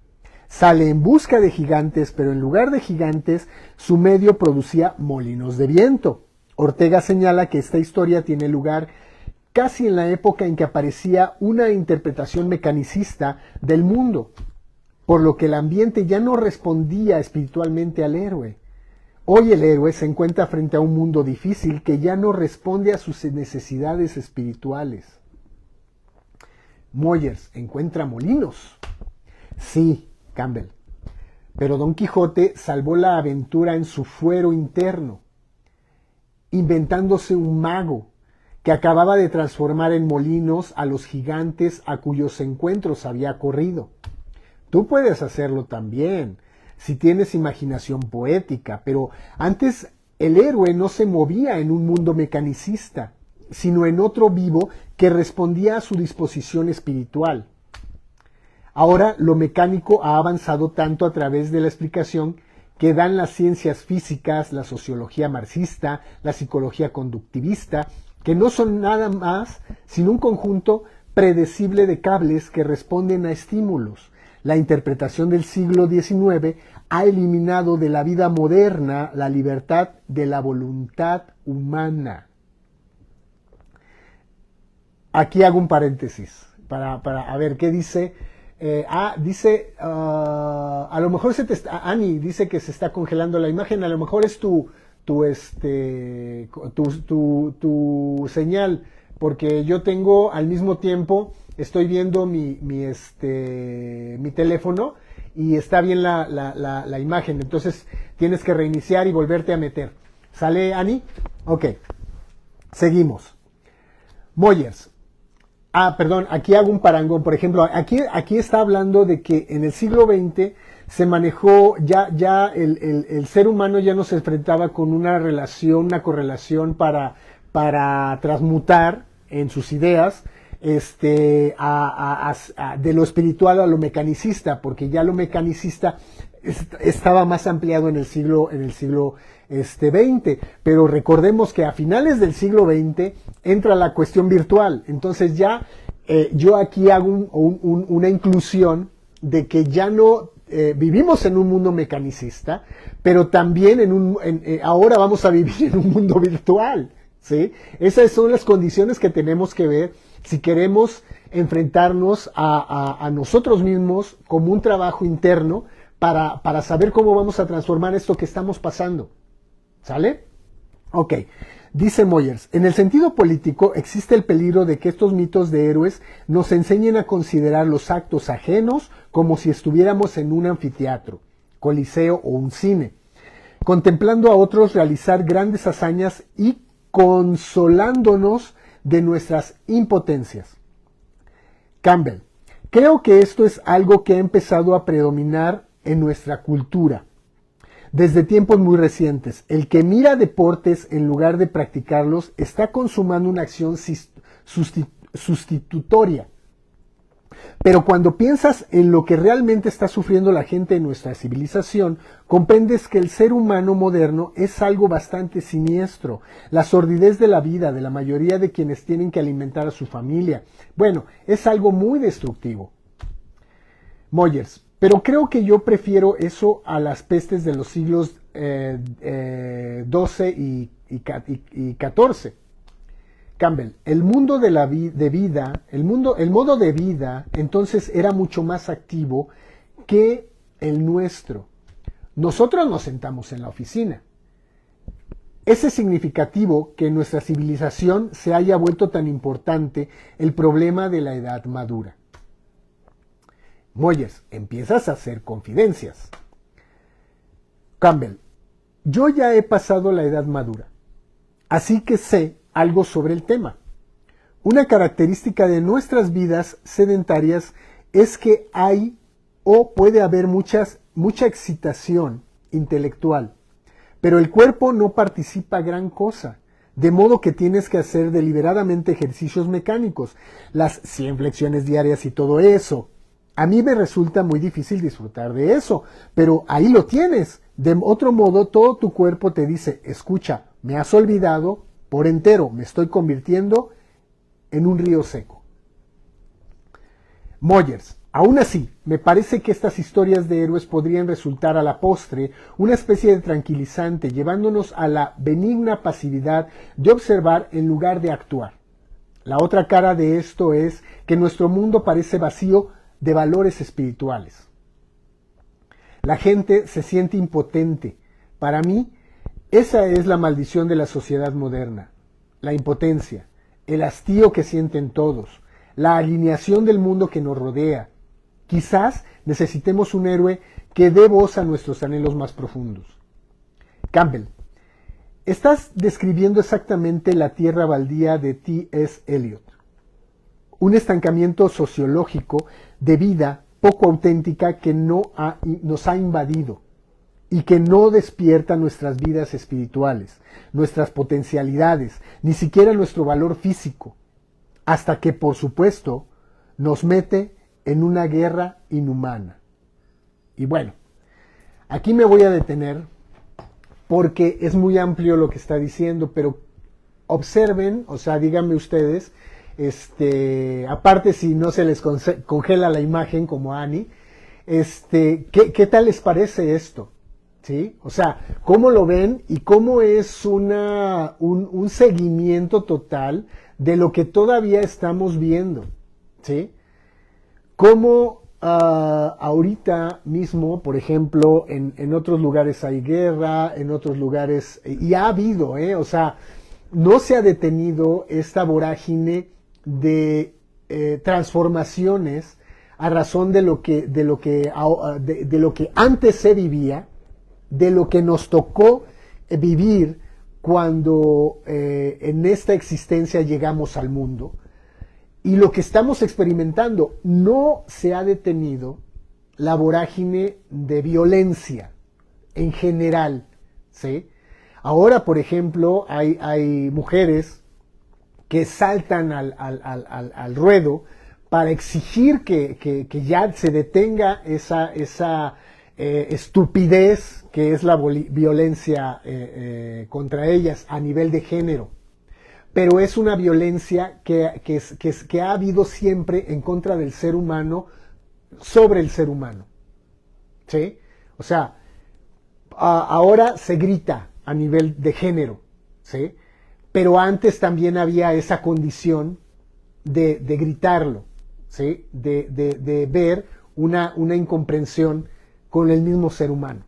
Sale en busca de gigantes, pero en lugar de gigantes, su medio producía molinos de viento. Ortega señala que esta historia tiene lugar casi en la época en que aparecía una interpretación mecanicista del mundo, por lo que el ambiente ya no respondía espiritualmente al héroe. Hoy el héroe se encuentra frente a un mundo difícil que ya no responde a sus necesidades espirituales. Moyers, ¿encuentra molinos? Sí, Campbell. Pero Don Quijote salvó la aventura en su fuero interno, inventándose un mago que acababa de transformar en molinos a los gigantes a cuyos encuentros había corrido. Tú puedes hacerlo también, si tienes imaginación poética, pero antes el héroe no se movía en un mundo mecanicista, sino en otro vivo que respondía a su disposición espiritual. Ahora lo mecánico ha avanzado tanto a través de la explicación que dan las ciencias físicas, la sociología marxista, la psicología conductivista, que no son nada más sino un conjunto predecible de cables que responden a estímulos. La interpretación del siglo XIX ha eliminado de la vida moderna la libertad de la voluntad humana. Aquí hago un paréntesis para a ver qué dice. Dice, a lo mejor Ani dice que se está congelando la imagen, a lo mejor es tu señal, porque yo tengo al mismo tiempo, estoy viendo mi teléfono y está bien la imagen, entonces tienes que reiniciar y volverte a meter. ¿Sale, Ani? Ok, seguimos. Moyers. Perdón, aquí hago un parangón. Por ejemplo, aquí está hablando de que en el siglo XX se manejó, ya el ser humano ya no se enfrentaba con una correlación para transmutar en sus ideas, de lo espiritual a lo mecanicista, porque ya lo mecanicista estaba más ampliado en el siglo XX, pero recordemos que a finales del siglo XX entra la cuestión virtual, entonces ya yo aquí hago una inclusión de que ya no vivimos en un mundo mecanicista, pero también ahora vamos a vivir en un mundo virtual, ¿sí? Esas son las condiciones que tenemos que ver si queremos enfrentarnos a nosotros mismos como un trabajo interno para saber cómo vamos a transformar esto que estamos pasando. ¿Sale? Ok. Dice Moyers, en el sentido político existe el peligro de que estos mitos de héroes nos enseñen a considerar los actos ajenos como si estuviéramos en un anfiteatro, coliseo o un cine, contemplando a otros realizar grandes hazañas y consolándonos de nuestras impotencias. Campbell, creo que esto es algo que ha empezado a predominar en nuestra cultura desde tiempos muy recientes. El que mira deportes en lugar de practicarlos está consumando una acción sustitutoria. Pero cuando piensas en lo que realmente está sufriendo la gente en nuestra civilización, comprendes que el ser humano moderno es algo bastante siniestro. La sordidez de la vida de la mayoría de quienes tienen que alimentar a su familia. Bueno, es algo muy destructivo. Moyers, pero creo que yo prefiero eso a las pestes de los siglos XII y XIV. Campbell, el mundo de vida, el modo de vida, entonces era mucho más activo que el nuestro. Nosotros nos sentamos en la oficina. ¿Es significativo que en nuestra civilización se haya vuelto tan importante el problema de la edad madura? Moyes, empiezas a hacer confidencias. Campbell, yo ya he pasado la edad madura, así que sé algo sobre el tema. Una característica de nuestras vidas sedentarias es que hay o puede haber mucha excitación intelectual, pero el cuerpo no participa gran cosa, de modo que tienes que hacer deliberadamente ejercicios mecánicos, las 100 flexiones diarias y todo eso. A mí me resulta muy difícil disfrutar de eso, pero ahí lo tienes. De otro modo, todo tu cuerpo te dice, escucha, me has olvidado por entero, me estoy convirtiendo en un río seco. Moyers, aún así, me parece que estas historias de héroes podrían resultar a la postre una especie de tranquilizante, llevándonos a la benigna pasividad de observar en lugar de actuar. La otra cara de esto es que nuestro mundo parece vacío de valores espirituales. La gente se siente impotente. Para mí, esa es la maldición de la sociedad moderna. La impotencia, el hastío que sienten todos, la alineación del mundo que nos rodea. Quizás necesitemos un héroe que dé voz a nuestros anhelos más profundos. Campbell, estás describiendo exactamente la tierra baldía de T.S. Eliot. Un estancamiento sociológico de vida poco auténtica que nos ha invadido y que no despierta nuestras vidas espirituales, nuestras potencialidades, ni siquiera nuestro valor físico, hasta que, por supuesto, nos mete en una guerra inhumana. Y bueno, aquí me voy a detener porque es muy amplio lo que está diciendo, pero observen, o sea, díganme ustedes, aparte si no se les congela la imagen como a Annie, ¿qué tal les parece esto? ¿Sí? O sea, ¿cómo lo ven y cómo es un seguimiento total de lo que todavía estamos viendo? ¿Sí? Cómo ahorita mismo, por ejemplo, en otros lugares hay guerra, en otros lugares, y ha habido, o sea, no se ha detenido esta vorágine de transformaciones a razón de lo que antes se vivía, de lo que nos tocó vivir cuando en esta existencia llegamos al mundo. Y lo que estamos experimentando, no se ha detenido la vorágine de violencia en general, ¿sí? Ahora, por ejemplo, hay mujeres que saltan al ruedo para exigir que ya se detenga esa estupidez que es la violencia contra ellas a nivel de género. Pero es una violencia que ha habido siempre en contra del ser humano sobre el ser humano. ¿Sí? O sea, ahora se grita a nivel de género, ¿sí? Pero antes también había esa condición de gritarlo, ¿sí? De ver una incomprensión con el mismo ser humano.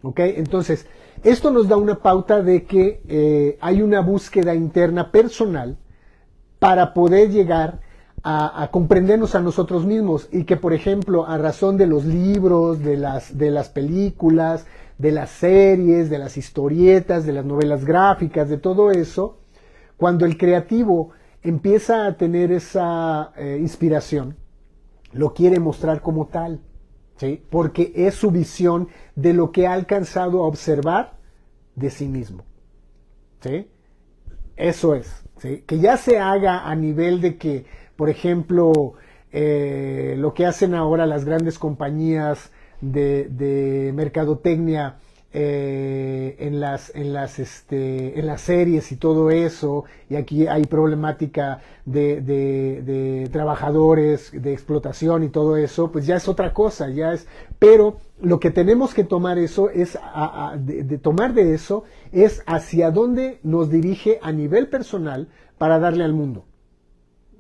¿Ok? Entonces, esto nos da una pauta de que hay una búsqueda interna personal para poder llegar a comprendernos a nosotros mismos y que, por ejemplo, a razón de los libros, de las películas, de las series, de las historietas, de las novelas gráficas, de todo eso, cuando el creativo empieza a tener esa inspiración, lo quiere mostrar como tal, ¿sí? Porque es su visión de lo que ha alcanzado a observar de sí mismo, ¿sí? Eso es, ¿sí? Que ya se haga a nivel de que, por ejemplo, lo que hacen ahora las grandes compañías de mercadotecnia en las series y todo eso, y aquí hay problemática de trabajadores, de explotación y todo eso, pues ya es otra cosa, pero lo que tenemos que tomar eso es, tomar de eso es hacia dónde nos dirige a nivel personal para darle al mundo.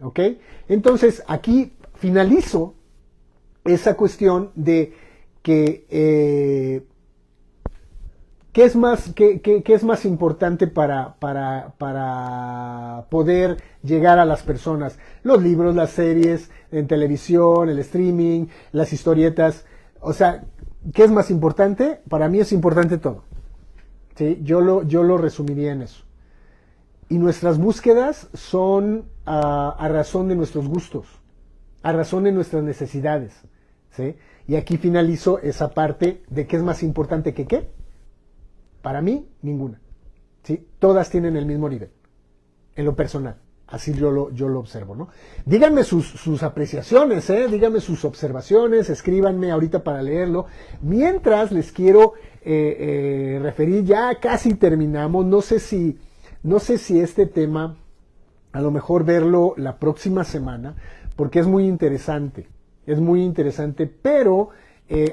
¿Ok? Entonces, aquí finalizo esa cuestión de que ¿qué es más importante para poder llegar a las personas? Los libros, las series en televisión, el streaming, las historietas. O sea, ¿qué es más importante? Para mí es importante todo. ¿Sí? Yo lo resumiría en eso. Y nuestras búsquedas son a razón de nuestros gustos, a razón de nuestras necesidades. ¿Sí? Y aquí finalizo esa parte de qué es más importante que qué. Para mí, ninguna. ¿Sí? Todas tienen el mismo nivel, en lo personal. Así yo lo observo, ¿no? Díganme sus apreciaciones, díganme sus observaciones, escríbanme ahorita para leerlo. Mientras les quiero referir, ya casi terminamos, no sé si este tema, a lo mejor verlo la próxima semana, porque es muy interesante, pero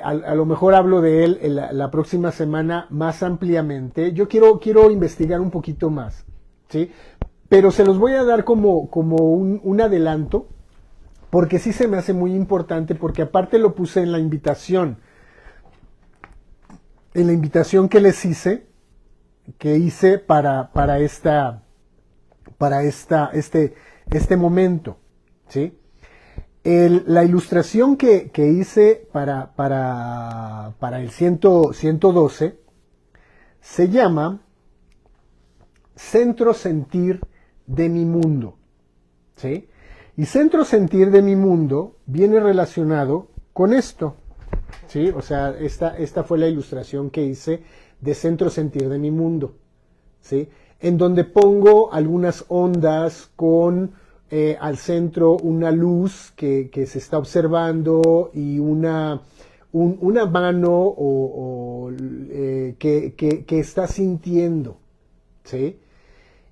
a lo mejor hablo de él la próxima semana más ampliamente. Yo quiero investigar un poquito más, ¿sí? Pero se los voy a dar como un adelanto, porque sí se me hace muy importante, porque aparte lo puse en la invitación que les hice, para este momento, ¿sí? La ilustración que hice para el 112 se llama Centro Sentir de mi mundo, ¿sí? Y Centro Sentir de mi mundo viene relacionado con esto, ¿sí? O sea, esta fue la ilustración que hice de Centro Sentir de mi mundo, ¿sí? En donde pongo algunas ondas con al centro una luz que se está observando y una mano que está sintiendo, ¿sí?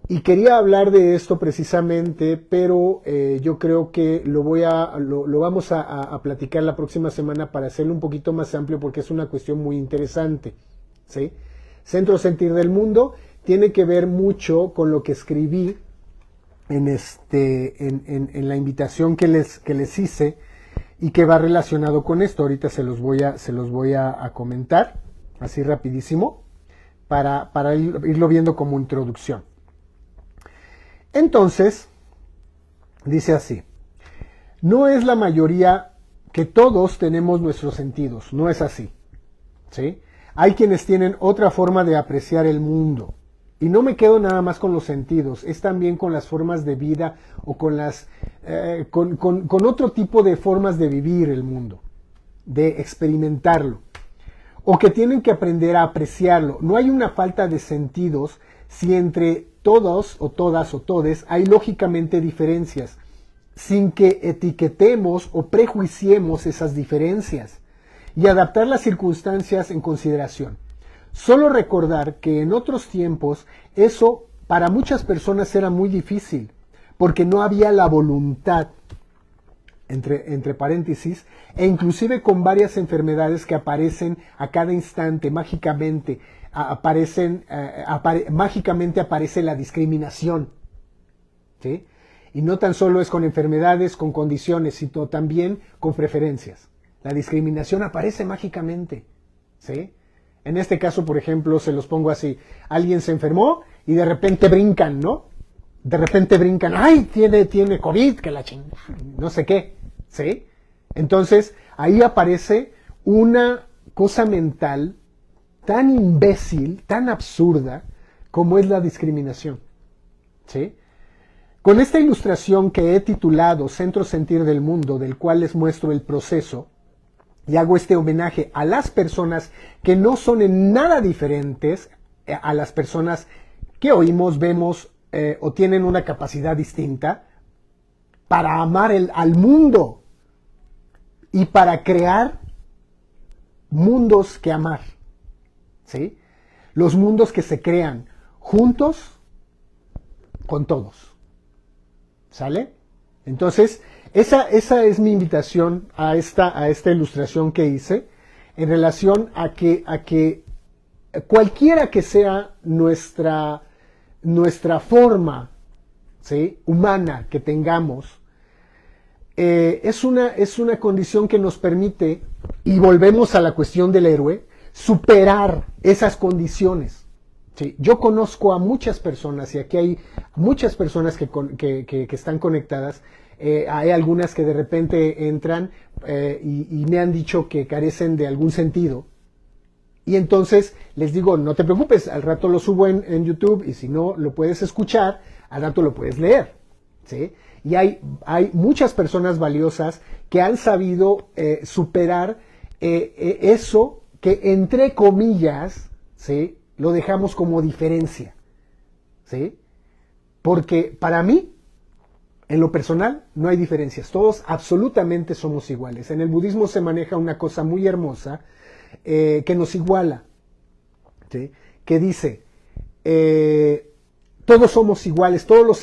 Y quería hablar de esto precisamente, pero yo creo que lo vamos a platicar la próxima semana para hacerlo un poquito más amplio, porque es una cuestión muy interesante, ¿sí? Centro Sentir del Mundo tiene que ver mucho con lo que escribí en la invitación que les hice, y que va relacionado con esto. Ahorita se los voy a comentar así rapidísimo para irlo viendo como introducción. Entonces, dice así: no es la mayoría que todos tenemos nuestros sentidos, no es así, ¿sí? Hay quienes tienen otra forma de apreciar el mundo. Y no me quedo nada más con los sentidos, es también con las formas de vida o con otro tipo de formas de vivir el mundo, de experimentarlo, o que tienen que aprender a apreciarlo. No hay una falta de sentidos si entre todos o todas o todes hay lógicamente diferencias, sin que etiquetemos o prejuiciemos esas diferencias, y adaptar las circunstancias en consideración. Solo recordar que en otros tiempos eso para muchas personas era muy difícil, porque no había la voluntad, entre paréntesis, e inclusive con varias enfermedades que aparecen a cada instante mágicamente, mágicamente aparece la discriminación, ¿sí? Y no tan solo es con enfermedades, con condiciones, sino también con preferencias. La discriminación aparece mágicamente, ¿sí? En este caso, por ejemplo, se los pongo así: alguien se enfermó y de repente brincan, ¿no? De repente brincan, ¡ay, tiene COVID, que la chingada! No sé qué, ¿sí? Entonces, ahí aparece una cosa mental tan imbécil, tan absurda, como es la discriminación, ¿sí? Con esta ilustración que he titulado Centro Sentir del Mundo, del cual les muestro el proceso, y hago este homenaje a las personas que no son en nada diferentes a las personas que oímos, vemos o tienen una capacidad distinta para amar al mundo y para crear mundos que amar, ¿sí? los mundos que se crean juntos con todos. ¿Sale? Entonces, esa es mi invitación a esta ilustración que hice en relación a que cualquiera que sea nuestra forma, ¿sí?, humana que tengamos, es una condición que nos permite, y volvemos a la cuestión del héroe, superar esas condiciones. Sí, yo conozco a muchas personas, y aquí hay muchas personas que están conectadas. Hay algunas que de repente entran y me han dicho que carecen de algún sentido. Y entonces les digo, no te preocupes, al rato lo subo en YouTube, y si no lo puedes escuchar, al rato lo puedes leer. ¿Sí? Y hay muchas personas valiosas que han sabido superar eso que, entre comillas, ¿sí?, lo dejamos como diferencia, ¿sí? Porque para mí, en lo personal, no hay diferencias. Todos absolutamente somos iguales. En el budismo se maneja una cosa muy hermosa que nos iguala, ¿sí?, que dice, todos somos iguales, todos los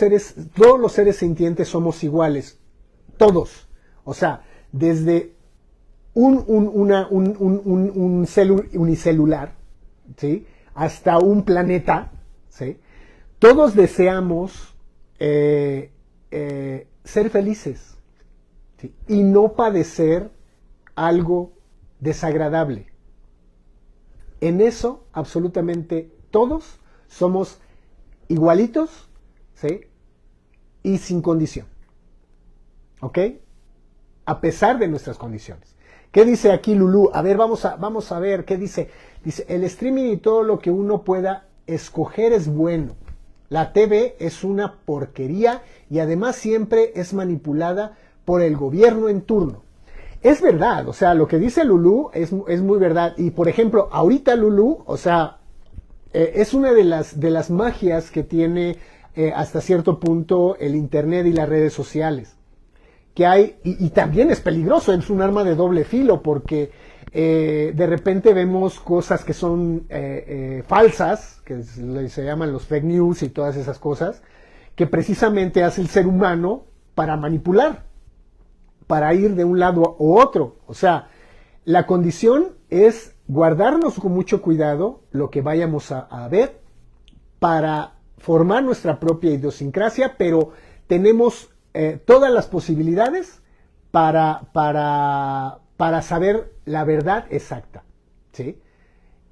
seres sintientes somos iguales, todos. O sea, desde un unicelular, ¿sí?, hasta un planeta, ¿sí?, todos deseamos ser felices, ¿sí?, y no padecer algo desagradable. En eso, absolutamente todos somos igualitos, ¿sí?, y sin condición. ¿Ok? A pesar de nuestras condiciones. ¿Qué dice aquí Lulú? A ver, vamos a ver qué dice. Dice, el streaming y todo lo que uno pueda escoger es bueno. La TV es una porquería y además siempre es manipulada por el gobierno en turno. Es verdad, o sea, lo que dice Lulú es muy verdad. Y por ejemplo, ahorita Lulú, o sea, es una de las magias que tiene hasta cierto punto el internet y las redes sociales. Que hay, y también es peligroso, es un arma de doble filo, porque de repente vemos cosas que son falsas, que se llaman los fake news y todas esas cosas, que precisamente hace el ser humano para manipular, para ir de un lado u otro. O sea, la condición es guardarnos con mucho cuidado lo que vayamos a ver para formar nuestra propia idiosincrasia, pero tenemos todas las posibilidades para saber la verdad exacta, ¿sí?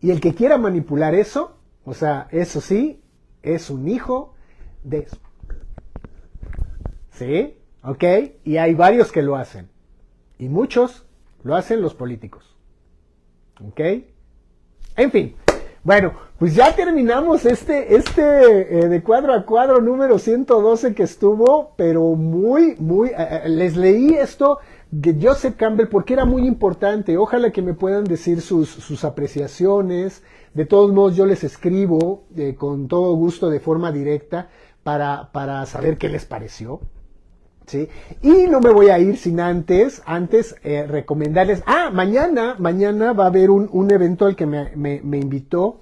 Y el que quiera manipular eso, o sea, eso sí, es un hijo de eso. ¿Sí? ¿Ok? Y hay varios que lo hacen. Y muchos lo hacen los políticos. ¿Ok? En fin. Bueno, pues ya terminamos de cuadro a cuadro número 112 que estuvo, pero les leí esto de Joseph Campbell porque era muy importante. Ojalá que me puedan decir sus apreciaciones. De todos modos, yo les escribo con todo gusto de forma directa para saber qué les pareció. ¿Sí? Y no me voy a ir sin antes recomendarles. Mañana va a haber un evento al que me invitó.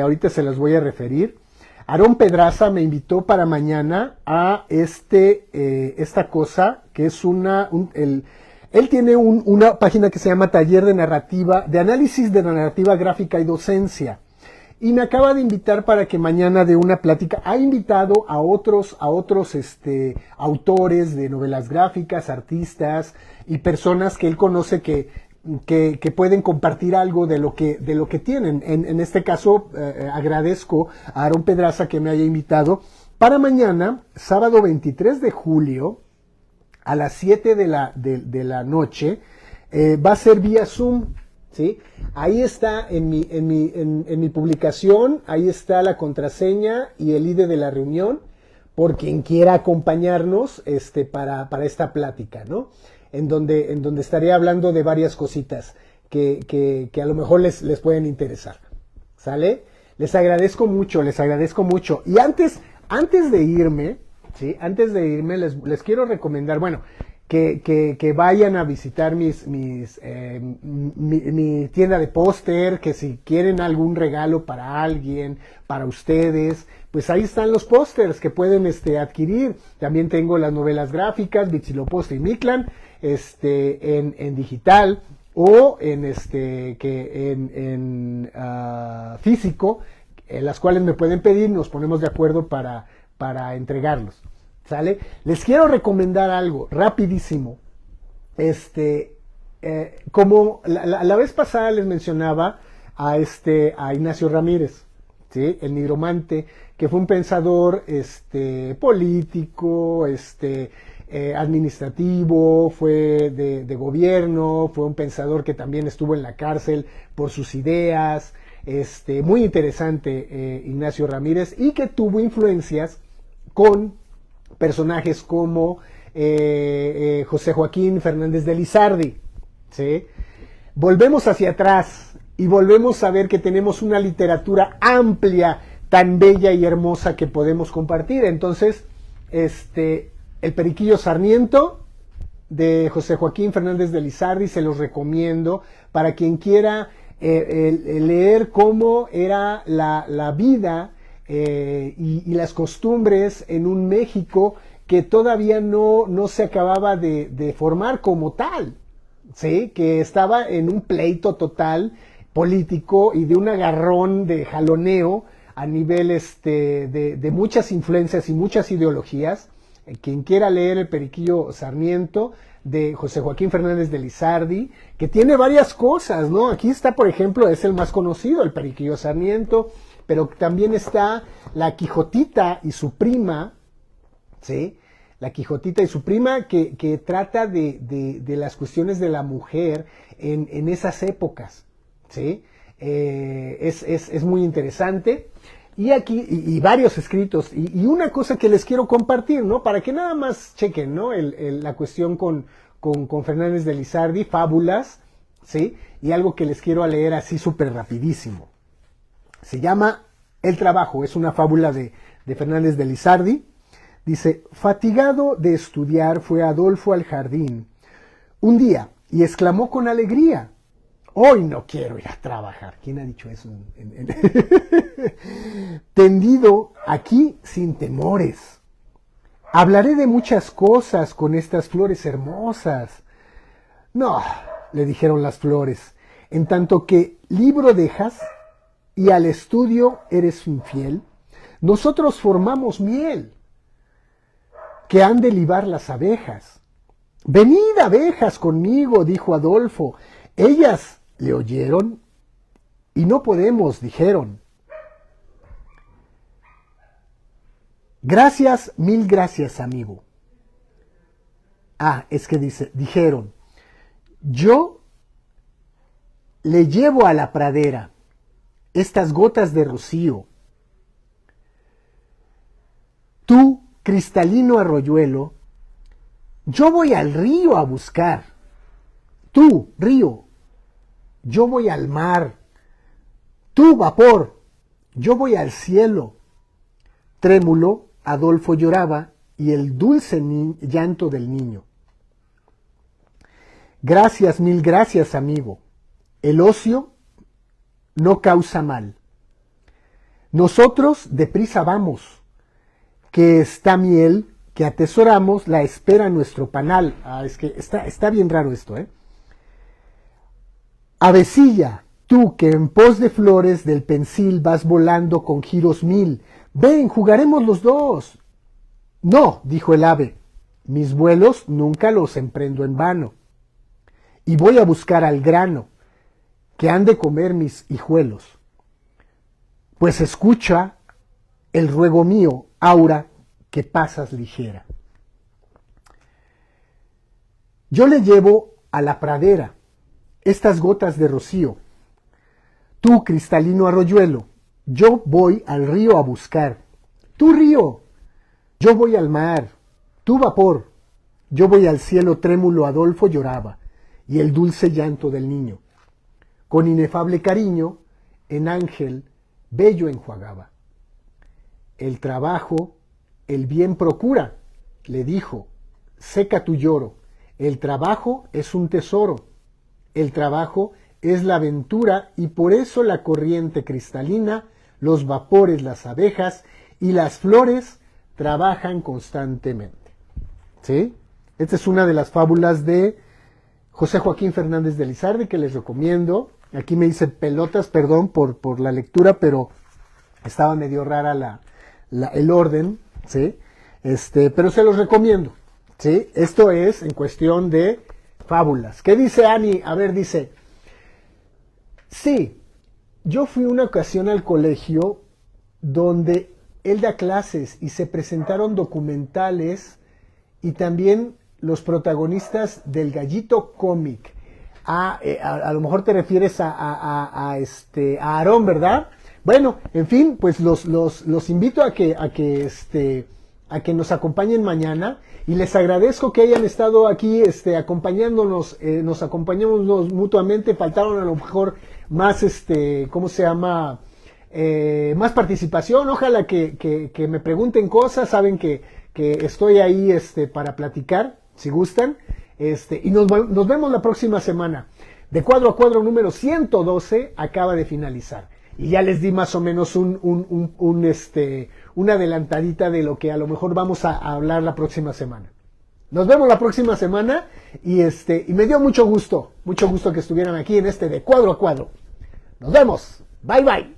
Ahorita se los voy a referir. Aarón Pedraza me invitó para mañana a esta cosa que es él tiene una página que se llama Taller de Análisis de Narrativa Gráfica y Docencia. Y me acaba de invitar para que mañana dé una plática. Ha invitado a otros autores de novelas gráficas, artistas y personas que él conoce que pueden compartir algo de lo que tienen. En este caso, agradezco a Aarón Pedraza que me haya invitado para mañana, sábado 23 de julio, a las 7 de la noche, va a ser vía Zoom. ¿Sí? Ahí está en mi publicación, ahí está la contraseña y el ID de la reunión, por quien quiera acompañarnos para esta plática, ¿no? En donde estaré hablando de varias cositas que a lo mejor les pueden interesar. ¿Sale? Les agradezco mucho. Y antes de irme, ¿sí? Les quiero recomendar, bueno, que vayan a visitar mi tienda de póster, que si quieren algún regalo para alguien, para ustedes, pues ahí están los pósters que pueden adquirir. También tengo las novelas gráficas, Huitzilopochtli y Mictlán, en digital o en físico, en las cuales me pueden pedir, nos ponemos de acuerdo para entregarlos. ¿Sale? Les quiero recomendar algo rapidísimo. Como la vez pasada les mencionaba a Ignacio Ramírez, ¿sí? El nigromante, que fue un pensador político, administrativo, fue de gobierno, fue un pensador que también estuvo en la cárcel por sus ideas, muy interesante Ignacio Ramírez, y que tuvo influencias con personajes como José Joaquín Fernández de Lizardi, ¿sí? Volvemos hacia atrás y volvemos a ver que tenemos una literatura amplia, tan bella y hermosa que podemos compartir. Entonces, El Periquillo Sarmiento de José Joaquín Fernández de Lizardi se los recomiendo para quien quiera leer cómo era la vida y las costumbres en un México que todavía no se acababa de formar como tal, ¿sí? Que estaba en un pleito total político y de un agarrón de jaloneo a nivel de muchas influencias y muchas ideologías. Quien quiera leer El Periquillo Sarmiento de José Joaquín Fernández de Lizardi, que tiene varias cosas, ¿no? Aquí está, por ejemplo, es el más conocido, El Periquillo Sarmiento, pero también está La Quijotita y su prima, ¿sí? La Quijotita y su prima, que trata de las cuestiones de la mujer en esas épocas, ¿sí? Es muy interesante. Y aquí, y varios escritos, y una cosa que les quiero compartir, ¿no? Para que nada más chequen, ¿no? La cuestión con Fernández de Lizardi, fábulas, ¿sí? Y algo que les quiero leer así súper rapidísimo. Se llama El Trabajo, es una fábula de Fernández de Lizardi. Dice: fatigado de estudiar fue Adolfo al jardín un día y exclamó con alegría: hoy no quiero ir a trabajar. ¿Quién ha dicho eso? Tendido aquí sin temores. Hablaré de muchas cosas con estas flores hermosas. No, le dijeron las flores, en tanto que libro dejas y al estudio eres infiel, nosotros formamos miel que han de libar las abejas. Venid, abejas, conmigo, dijo Adolfo. Ellas le oyeron y no podemos, dijeron. Gracias, mil gracias, amigo. Es que dijeron, yo le llevo a la pradera estas gotas de rocío. Tú, cristalino arroyuelo, yo voy al río a buscar. Tú, río, yo voy al mar. Tú, vapor, yo voy al cielo. Trémulo, Adolfo lloraba y el dulce llanto del niño. Gracias, mil gracias, amigo. El ocio no causa mal. Nosotros deprisa vamos, que esta miel que atesoramos la espera nuestro panal. Es que está bien raro esto, ¿eh? Avecilla, tú que en pos de flores del pensil vas volando con giros mil, ven, jugaremos los dos. No, dijo el ave, mis vuelos nunca los emprendo en vano, y voy a buscar al grano que han de comer mis hijuelos. Pues escucha el ruego mío, Aura, que pasas ligera. Yo le llevo a la pradera estas gotas de rocío. Tú, cristalino arroyuelo, yo voy al río a buscar. Tú, río, yo voy al mar. Tú, vapor, yo voy al cielo. Trémulo Adolfo lloraba, y el dulce llanto del niño, con inefable cariño, en ángel bello enjuagaba. El trabajo, el bien procura, le dijo, seca tu lloro, El trabajo es un tesoro. El trabajo es la aventura y por eso la corriente cristalina, los vapores, las abejas y las flores trabajan constantemente. ¿Sí? Esta es una de las fábulas de José Joaquín Fernández de Lizardi que les recomiendo. Aquí me dice pelotas, perdón por la lectura, pero estaba medio rara el orden, ¿sí? Pero se los recomiendo, ¿sí? Esto es en cuestión de fábulas. ¿Qué dice Ani? A ver, dice, sí, yo fui una ocasión al colegio donde él da clases y se presentaron documentales y también los protagonistas del Gallito Cómic. A lo mejor te refieres a Aarón, ¿verdad? Bueno, en fin, pues los invito a que nos acompañen mañana y les agradezco que hayan estado aquí acompañándonos, nos acompañamos mutuamente, faltaron a lo mejor más, ¿cómo se llama? Más participación, ojalá que me pregunten cosas, saben que estoy ahí para platicar, si gustan, y nos vemos la próxima semana. De cuadro a cuadro número 112 acaba de finalizar. Y ya les di más o menos una adelantadita de lo que a lo mejor vamos a hablar la próxima semana. Nos vemos la próxima semana y me dio mucho gusto que estuvieran aquí en de cuadro a cuadro. Nos vemos. Bye bye.